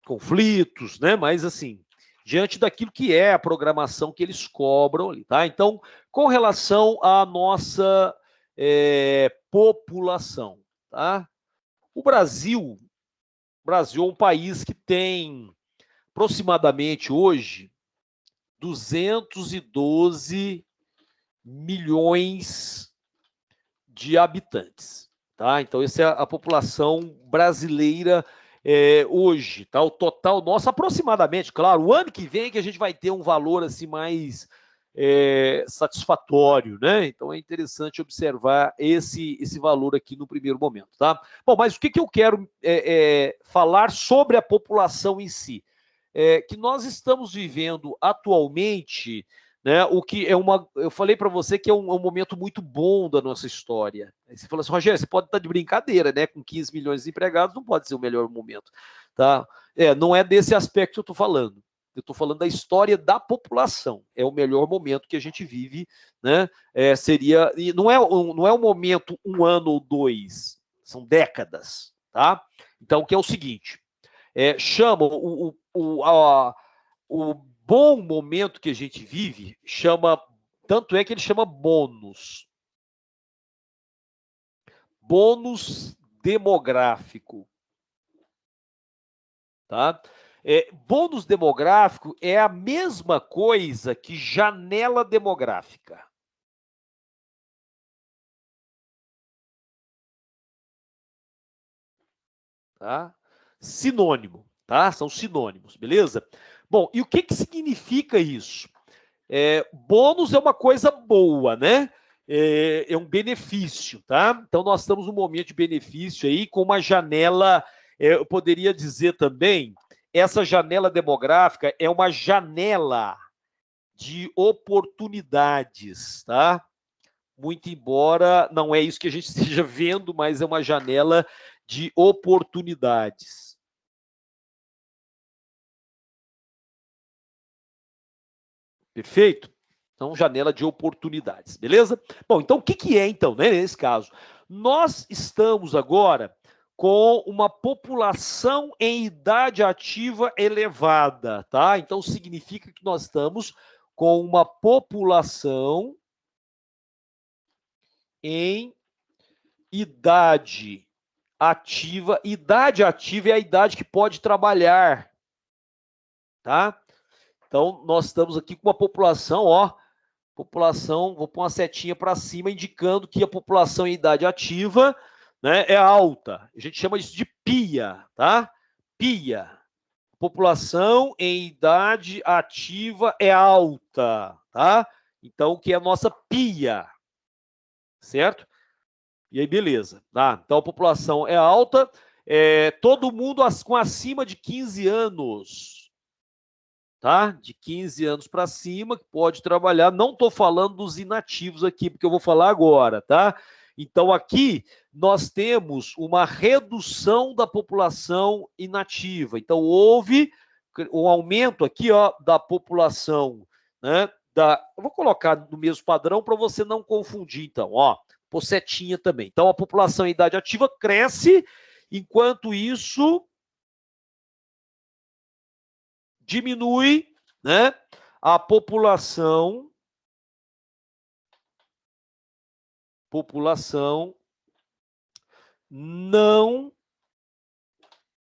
Conflitos, né? Mas assim, diante daquilo que é a programação que eles cobram ali, tá? Então, com relação à nossa população, tá? O Brasil é um país que tem aproximadamente hoje 212 milhões de habitantes, tá? Então, essa é a população brasileira hoje, tá? O total nosso, aproximadamente, claro, o ano que vem que a gente vai ter um valor assim mais satisfatório, né? Então, é interessante observar esse valor aqui no primeiro momento, tá? Bom, mas o que eu quero falar sobre a população em si? Que nós estamos vivendo atualmente, né, o que é eu falei para você que é um momento muito bom da nossa história. Aí você falou assim, Rogério, você pode estar de brincadeira, né? Com 15 milhões de empregados, não pode ser o melhor momento, tá? Não é desse aspecto que eu estou falando. Eu estou falando da história da população. É o melhor momento que a gente vive, né? E não é um momento, um ano ou dois, são décadas, tá? Então, que é o seguinte. Chama o bom momento que a gente vive, tanto é que ele chama bônus demográfico, tá? Bônus demográfico é a mesma coisa que janela demográfica. Tá? Sinônimo, tá? São sinônimos, beleza? Bom, e o que significa isso? Bônus é uma coisa boa, né? É um benefício, tá? Então, nós estamos num momento de benefício aí, com uma janela, eu poderia dizer também, essa janela demográfica é uma janela de oportunidades, tá? Muito embora não é isso que a gente esteja vendo, mas é uma janela de oportunidades. Perfeito? Então, janela de oportunidades, beleza? Bom, então o que é, então, né, nesse caso? Nós estamos agora com uma população em idade ativa elevada, tá? Então, significa que nós estamos com uma população em idade ativa. Idade ativa é a idade que pode trabalhar, tá? Então, nós estamos aqui com uma população, ó, vou pôr uma setinha para cima, indicando que a população em idade ativa, né, é alta. A gente chama isso de PIA, tá? PIA. População em idade ativa é alta, tá? Então, que é a nossa PIA, certo? E aí, beleza. Tá? Então, a população é alta, todo mundo com acima de 15 anos, tá? De 15 anos para cima, que pode trabalhar. Não estou falando dos inativos aqui, porque eu vou falar agora, tá? Então, aqui nós temos uma redução da população inativa. Então, houve um aumento aqui, ó, da população, né? Eu vou colocar no mesmo padrão para você não confundir, então, ó, por setinha também. Então, a população em idade ativa cresce, enquanto isso diminui, né, a população não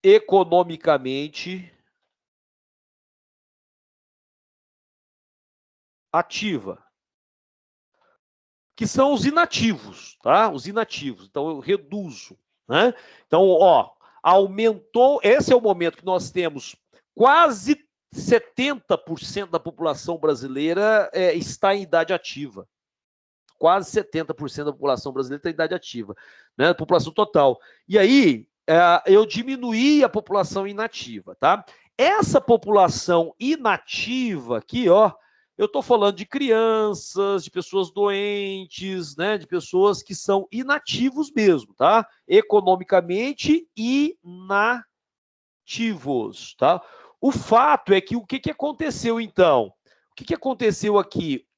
economicamente ativa. que são os inativos, tá? Os inativos. Então, eu reduzo, né? Então, ó, aumentou, esse é o momento que nós temos quase 70% da população brasileira está em idade ativa. Quase 70% da população brasileira está em idade ativa, né? População total. E aí, eu diminuí a população inativa, tá? Essa população inativa aqui, ó, eu estou falando de crianças, de pessoas doentes, né? De pessoas que são inativos mesmo, tá? Economicamente inativos, tá? O fato é que o que aconteceu então? O que aconteceu aqui?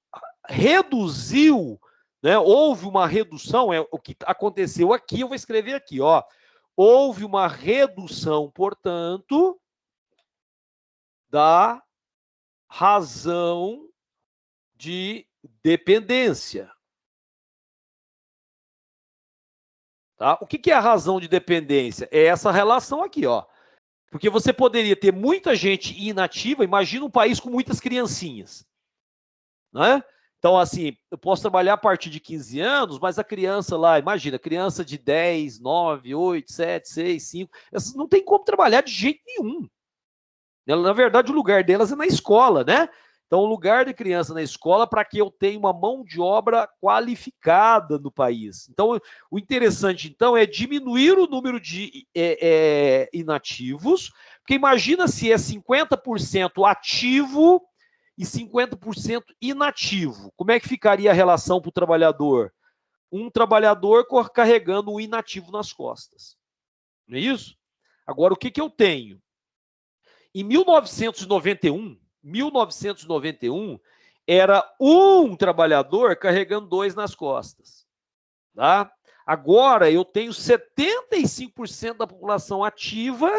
Reduziu, né? Houve uma redução, o que aconteceu aqui, eu vou escrever aqui, ó. Houve uma redução, portanto, da razão de dependência. Tá? O que é a razão de dependência? É essa relação aqui, ó. Porque você poderia ter muita gente inativa, imagina um país com muitas criancinhas, né? Então, assim, eu posso trabalhar a partir de 15 anos, mas a criança lá, imagina, criança de 10, 9, 8, 7, 6, 5, essas não tem como trabalhar de jeito nenhum. Na verdade, o lugar delas é na escola, né? Então, o lugar de criança na escola para que eu tenha uma mão de obra qualificada no país. Então, o interessante, então, é diminuir o número de inativos, porque imagina se é 50% ativo e 50% inativo. Como é que ficaria a relação para o trabalhador? Um trabalhador carregando um inativo nas costas. Não é isso? Agora, o que eu tenho? Em 1991, era um trabalhador carregando 2 nas costas. Tá? Agora, eu tenho 75% da população ativa,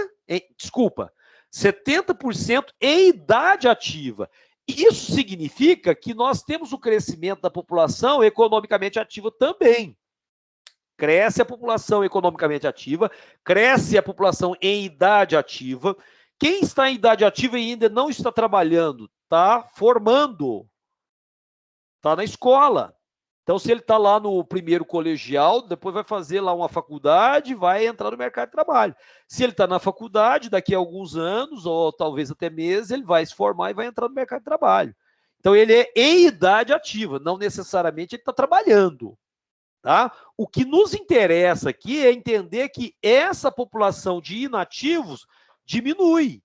70% em idade ativa. Isso significa que nós temos o crescimento da população economicamente ativa também. Cresce a população economicamente ativa, cresce a população em idade ativa. Quem está em idade ativa e ainda não está trabalhando, está formando, está na escola. Então, se ele está lá no primeiro colegial, depois vai fazer lá uma faculdade, vai entrar no mercado de trabalho. Se ele está na faculdade, daqui a alguns anos, ou talvez até meses, ele vai se formar e vai entrar no mercado de trabalho. Então, ele é em idade ativa, não necessariamente ele está trabalhando. Tá? O que nos interessa aqui é entender que essa população de inativos diminui.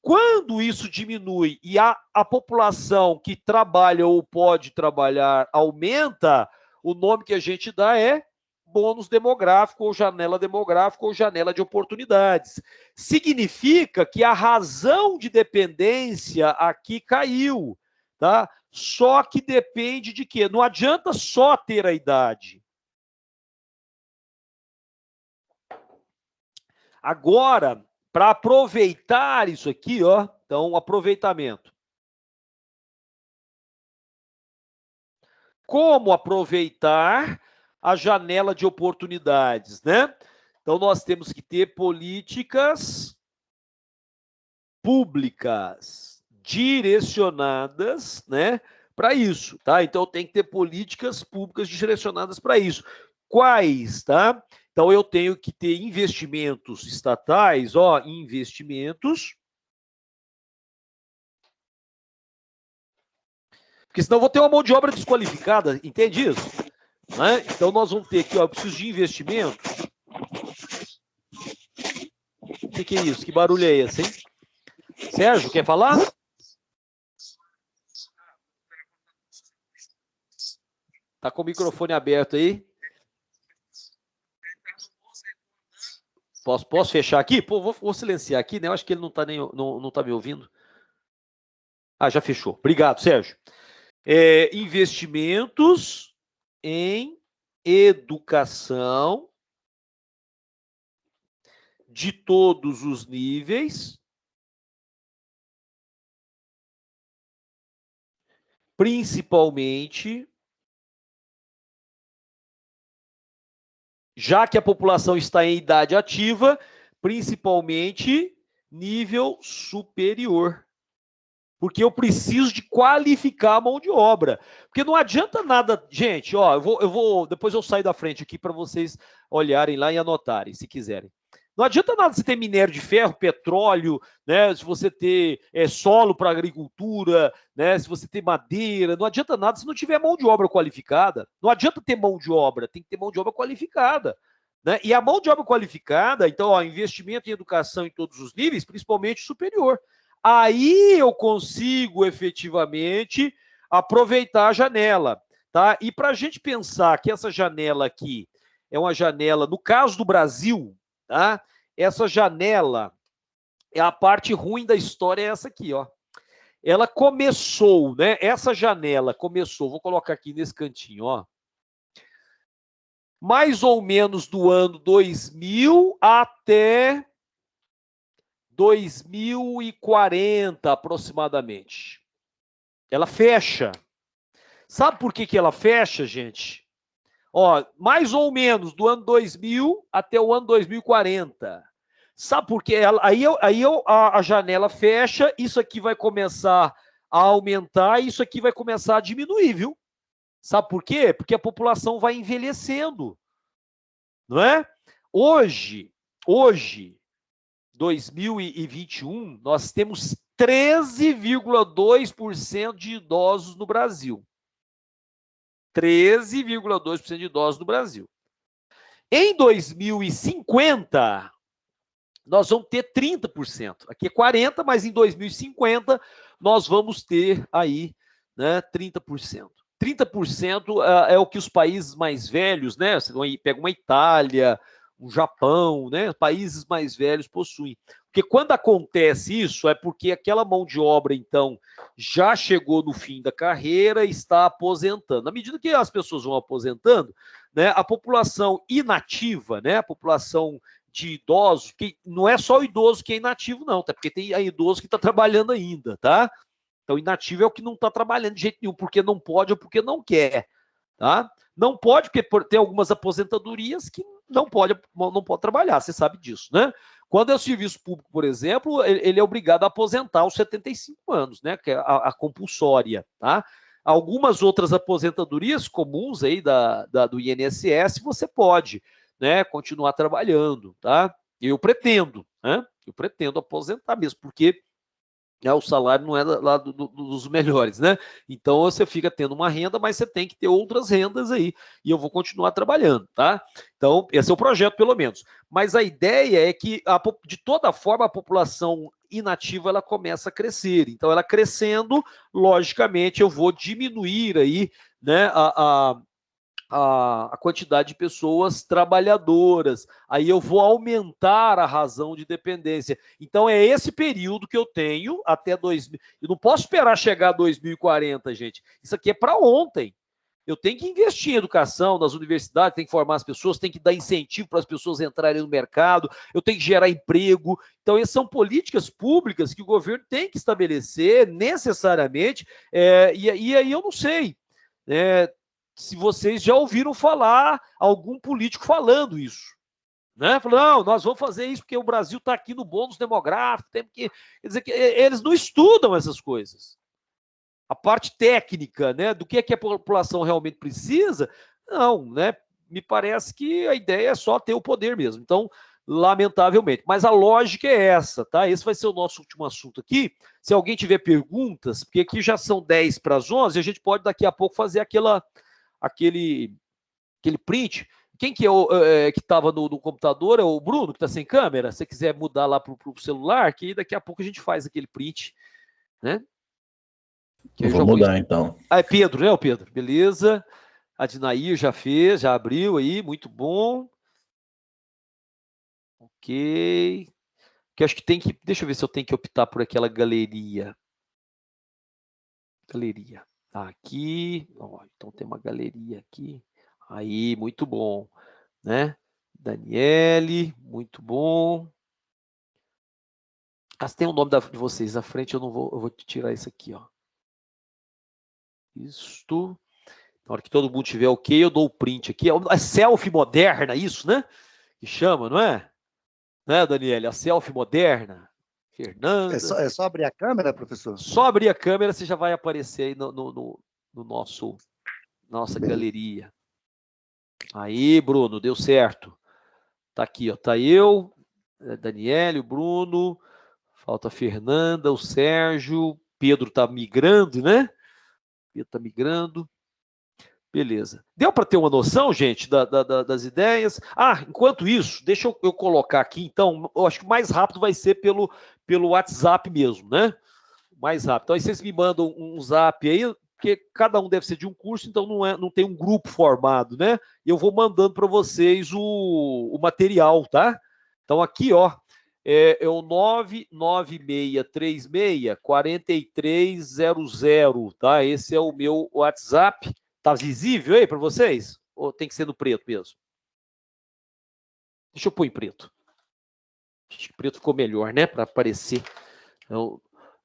Quando isso diminui e a população que trabalha ou pode trabalhar aumenta, o nome que a gente dá é bônus demográfico ou janela demográfica ou janela de oportunidades. Significa que a razão de dependência aqui caiu, tá? Só que depende de quê? Não adianta só ter a idade. Agora, para aproveitar isso aqui, ó, então, aproveitamento. Como aproveitar a janela de oportunidades, né? Então, nós temos que ter políticas públicas direcionadas, né, para isso, tá? Então, tem que ter políticas públicas direcionadas para isso. Quais, tá? Então, eu tenho que ter investimentos estatais, ó, investimentos. Porque senão eu vou ter uma mão de obra desqualificada, entende isso? Né? Então, nós vamos ter aqui, ó, eu preciso de investimento. O que é isso? Que barulho é esse, hein? Sérgio, quer falar? Tá com o microfone aberto aí? Posso fechar aqui? Pô, vou silenciar aqui, né? Eu acho que ele não tá me ouvindo. Ah, já fechou. Obrigado, Sérgio. Investimentos em educação de todos os níveis, principalmente, já que a população está em idade ativa, principalmente nível superior. Porque eu preciso de qualificar a mão de obra. Porque não adianta nada, gente, ó, depois eu saio da frente aqui para vocês olharem lá e anotarem, se quiserem. Não adianta nada você ter minério de ferro, petróleo, né? Se você ter solo para agricultura, né? Se você ter madeira, não adianta nada se não tiver mão de obra qualificada. Não adianta ter mão de obra, tem que ter mão de obra qualificada. Né? E a mão de obra qualificada, então, ó, investimento em educação em todos os níveis, principalmente superior. Aí eu consigo efetivamente aproveitar a janela. Tá? E para a gente pensar que essa janela aqui é uma janela, no caso do Brasil, tá? Essa janela, a parte ruim da história é essa aqui, ó. Ela começou, né? Essa janela começou, vou colocar aqui nesse cantinho, ó. Mais ou menos do ano 2000 até 2040, aproximadamente. Ela fecha. Sabe por que ela fecha, gente? Ó, mais ou menos do ano 2000 até o ano 2040. Sabe por quê? A janela fecha, isso aqui vai começar a aumentar, isso aqui vai começar a diminuir, viu? Sabe por quê? Porque a população vai envelhecendo, não é? Hoje, 2021, nós temos 13,2% de idosos no Brasil. 13,2% de idosos no Brasil. Em 2050, nós vamos ter 30%. Aqui é 40%, mas em 2050 nós vamos ter aí, né, 30%. 30% é o que os países mais velhos, né? Você pega uma Itália, um Japão, né? Países mais velhos possuem. Porque quando acontece isso, é porque aquela mão de obra, então, já chegou no fim da carreira e está aposentando. À medida que as pessoas vão aposentando, né, a população inativa, né, a população de idosos, que não é só o idoso que é inativo, não, tá? Porque tem idoso que está trabalhando ainda, tá? Então, inativo é o que não está trabalhando de jeito nenhum, porque não pode ou porque não quer, tá? Não pode, porque tem algumas aposentadorias que não pode trabalhar, você sabe disso, né? Quando é o serviço público, por exemplo, ele é obrigado a aposentar aos 75 anos, né? Que é a compulsória, tá? Algumas outras aposentadorias comuns aí do INSS, você pode, né, continuar trabalhando, tá? Eu pretendo, né? Eu pretendo aposentar mesmo, porque o salário não é lá dos melhores, né? Então você fica tendo uma renda, mas você tem que ter outras rendas aí. E eu vou continuar trabalhando, tá? Então, esse é o projeto, pelo menos. Mas a ideia é que, de toda forma, a população inativa ela começa a crescer. Então, ela crescendo, logicamente, eu vou diminuir aí, né, a quantidade de pessoas trabalhadoras, aí eu vou aumentar a razão de dependência. Então, é esse período que eu tenho até 2000. Eu não posso esperar chegar a 2040, gente. Isso aqui é para ontem. Eu tenho que investir em educação, nas universidades, tenho que formar as pessoas, tenho que dar incentivo para as pessoas entrarem no mercado, eu tenho que gerar emprego. Então, essas são políticas públicas que o governo tem que estabelecer necessariamente, e aí eu não sei, se vocês já ouviram falar algum político falando isso, né? Falando, não, nós vamos fazer isso porque o Brasil está aqui no bônus demográfico, tem que... Quer dizer, que eles não estudam essas coisas. A parte técnica, né, do que a população realmente precisa, não, né? Me parece que a ideia é só ter o poder mesmo. Então, lamentavelmente. Mas a lógica é essa, tá? Esse vai ser o nosso último assunto aqui. Se alguém tiver perguntas, porque aqui já são 10 para as 11, a gente pode daqui a pouco fazer aquele print. Quem que que estava no computador é o Bruno, que está sem câmera. Se você quiser mudar lá para o celular, que daqui a pouco a gente faz aquele print, né? Eu vou mudar, então. Ah, é Pedro, né, o Pedro? Beleza. A Dinair já fez, já abriu aí, muito bom. Ok. Que acho que tem que... Deixa eu ver se eu tenho que optar por aquela galeria. Galeria. Aqui, ó, então tem uma galeria aqui. Aí, muito bom, né? Daniele, muito bom. Ah, tem o nome de vocês à frente, eu vou tirar isso aqui, ó. Isto. Na hora que todo mundo tiver ok, eu dou o print aqui. É selfie moderna, isso, né? Que chama, não é? Né, Daniele? A selfie moderna. Fernanda. É só abrir a câmera, professor? Só abrir a câmera, você já vai aparecer aí no nossa galeria. Aí, Bruno, deu certo. Tá aqui, ó. Tá eu, Daniele, o Bruno, falta a Fernanda, o Sérgio, Pedro tá migrando, né? Pedro tá migrando. Beleza. Deu para ter uma noção, gente, das ideias? Ah, enquanto isso, deixa eu colocar aqui, então, eu acho que o mais rápido vai ser pelo WhatsApp mesmo, né? Mais rápido. Então, aí vocês me mandam um zap aí, porque cada um deve ser de um curso, então não tem um grupo formado, né? E eu vou mandando para vocês o material, tá? Então, aqui, ó, é o 99636-4300, tá? Esse é o meu WhatsApp. Tá visível aí para vocês? Ou tem que ser no preto mesmo? Deixa eu pôr em preto. Acho que preto ficou melhor, né? Para aparecer. Então,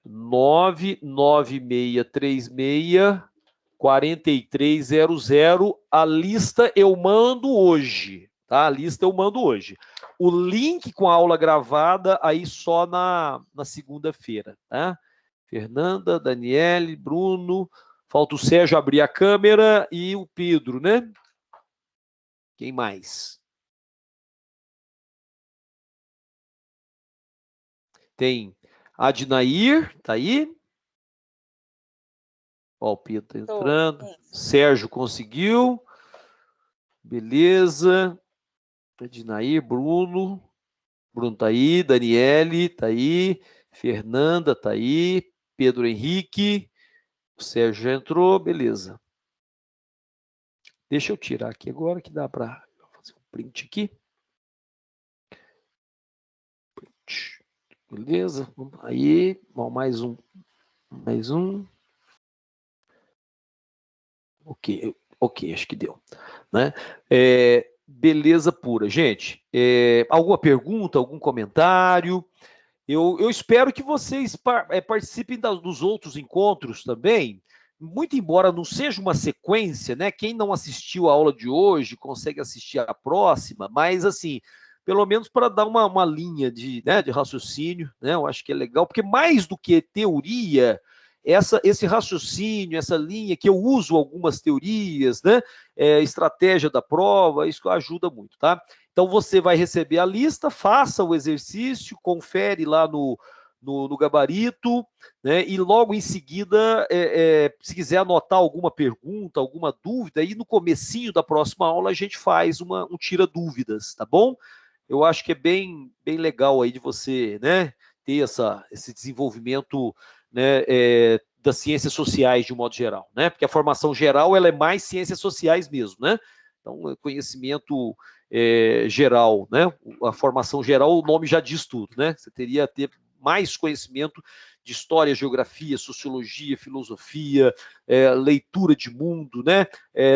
99636-4300. A lista eu mando hoje, tá? A lista eu mando hoje. O link com a aula gravada aí só na segunda-feira, tá? Fernanda, Daniele, Bruno, falta o Sérgio abrir a câmera e o Pedro, né? Quem mais? Tem Adnair, tá aí? Ó, o Pedro tá entrando. Sérgio conseguiu. Beleza. Adnair, Bruno. Bruno tá aí. Daniele tá aí. Fernanda tá aí. Pedro Henrique. O Sérgio já entrou. Beleza. Deixa eu tirar aqui agora que dá para fazer um print aqui. Print. Beleza. Aí. Bom, mais um. Mais um. Ok, acho que deu, né? Beleza pura. Gente, alguma pergunta, algum comentário? Eu espero que vocês participem dos outros encontros também, muito embora não seja uma sequência, né? Quem não assistiu a aula de hoje consegue assistir a próxima, mas assim, pelo menos para dar uma linha de raciocínio, né? Eu acho que é legal, porque mais do que teoria, esse raciocínio, essa linha que eu uso algumas teorias, né? Estratégia da prova, isso ajuda muito, tá? Então você vai receber a lista, faça o exercício, confere lá no gabarito, né? E logo em seguida, se quiser anotar alguma pergunta, alguma dúvida, aí no comecinho da próxima aula a gente faz um tira dúvidas, tá bom? Eu acho que é bem legal aí de você, né, ter esse desenvolvimento, né, das ciências sociais de um modo geral, né? Porque a formação geral ela é mais ciências sociais mesmo, né? Então, conhecimento geral, né? A formação geral, o nome já diz tudo, né? Você teria ter mais conhecimento de história, geografia, sociologia, filosofia, leitura de mundo, né?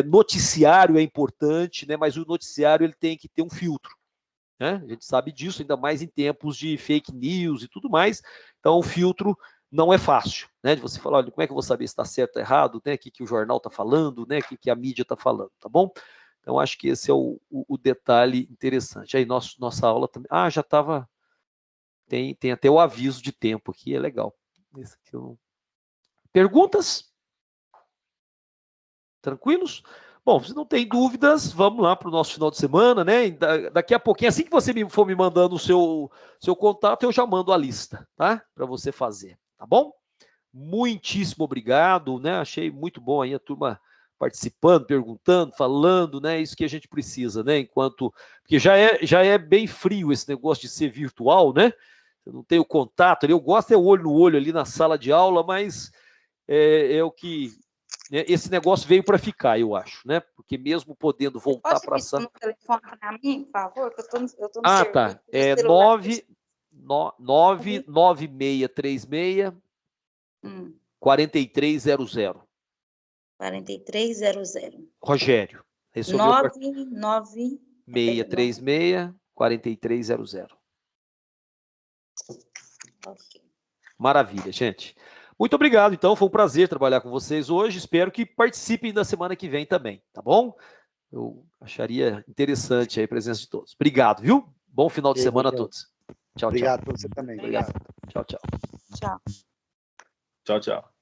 Noticiário é importante, né? Mas o noticiário ele tem que ter um filtro, né? A gente sabe disso, ainda mais em tempos de fake news e tudo mais. Então, o filtro não é fácil, né? De você falar, olha, como é que eu vou saber se está certo ou errado, né? O que o jornal está falando, né? O que a mídia está falando, tá bom? Então, acho que esse é o detalhe interessante. Aí, nossa aula também... Ah, já estava... Tem até o aviso de tempo aqui, é legal. Esse aqui Perguntas? Tranquilos? Bom, se não tem dúvidas, vamos lá para o nosso final de semana, né? Daqui a pouquinho, assim que você for me mandando o seu contato, eu já mando a lista, tá? Para você fazer, tá bom? Muitíssimo obrigado, né? Achei muito bom aí a turma participando, perguntando, falando, né? Isso que a gente precisa, né? Porque já é bem frio esse negócio de ser virtual, né? Eu não tenho contato ali, eu gosto o olho no olho ali na sala de aula, mas é o que... Esse negócio veio para ficar, eu acho, né? Porque mesmo podendo voltar para a sala... Pode pedir no telefone para mim, por favor? Que eu tô no tá. serviço, É 99636 4300. 4300. Rogério. Esse é o meu 636 4300. Ok. Maravilha, gente. Muito obrigado, então. Foi um prazer trabalhar com vocês hoje. Espero que participem da semana que vem também, tá bom? Eu acharia interessante aí a presença de todos. Obrigado, viu? Bom final de semana a todos. Tchau, tchau. Obrigado para você também. Obrigado. Obrigado. Tchau, tchau. Tchau. Tchau, tchau.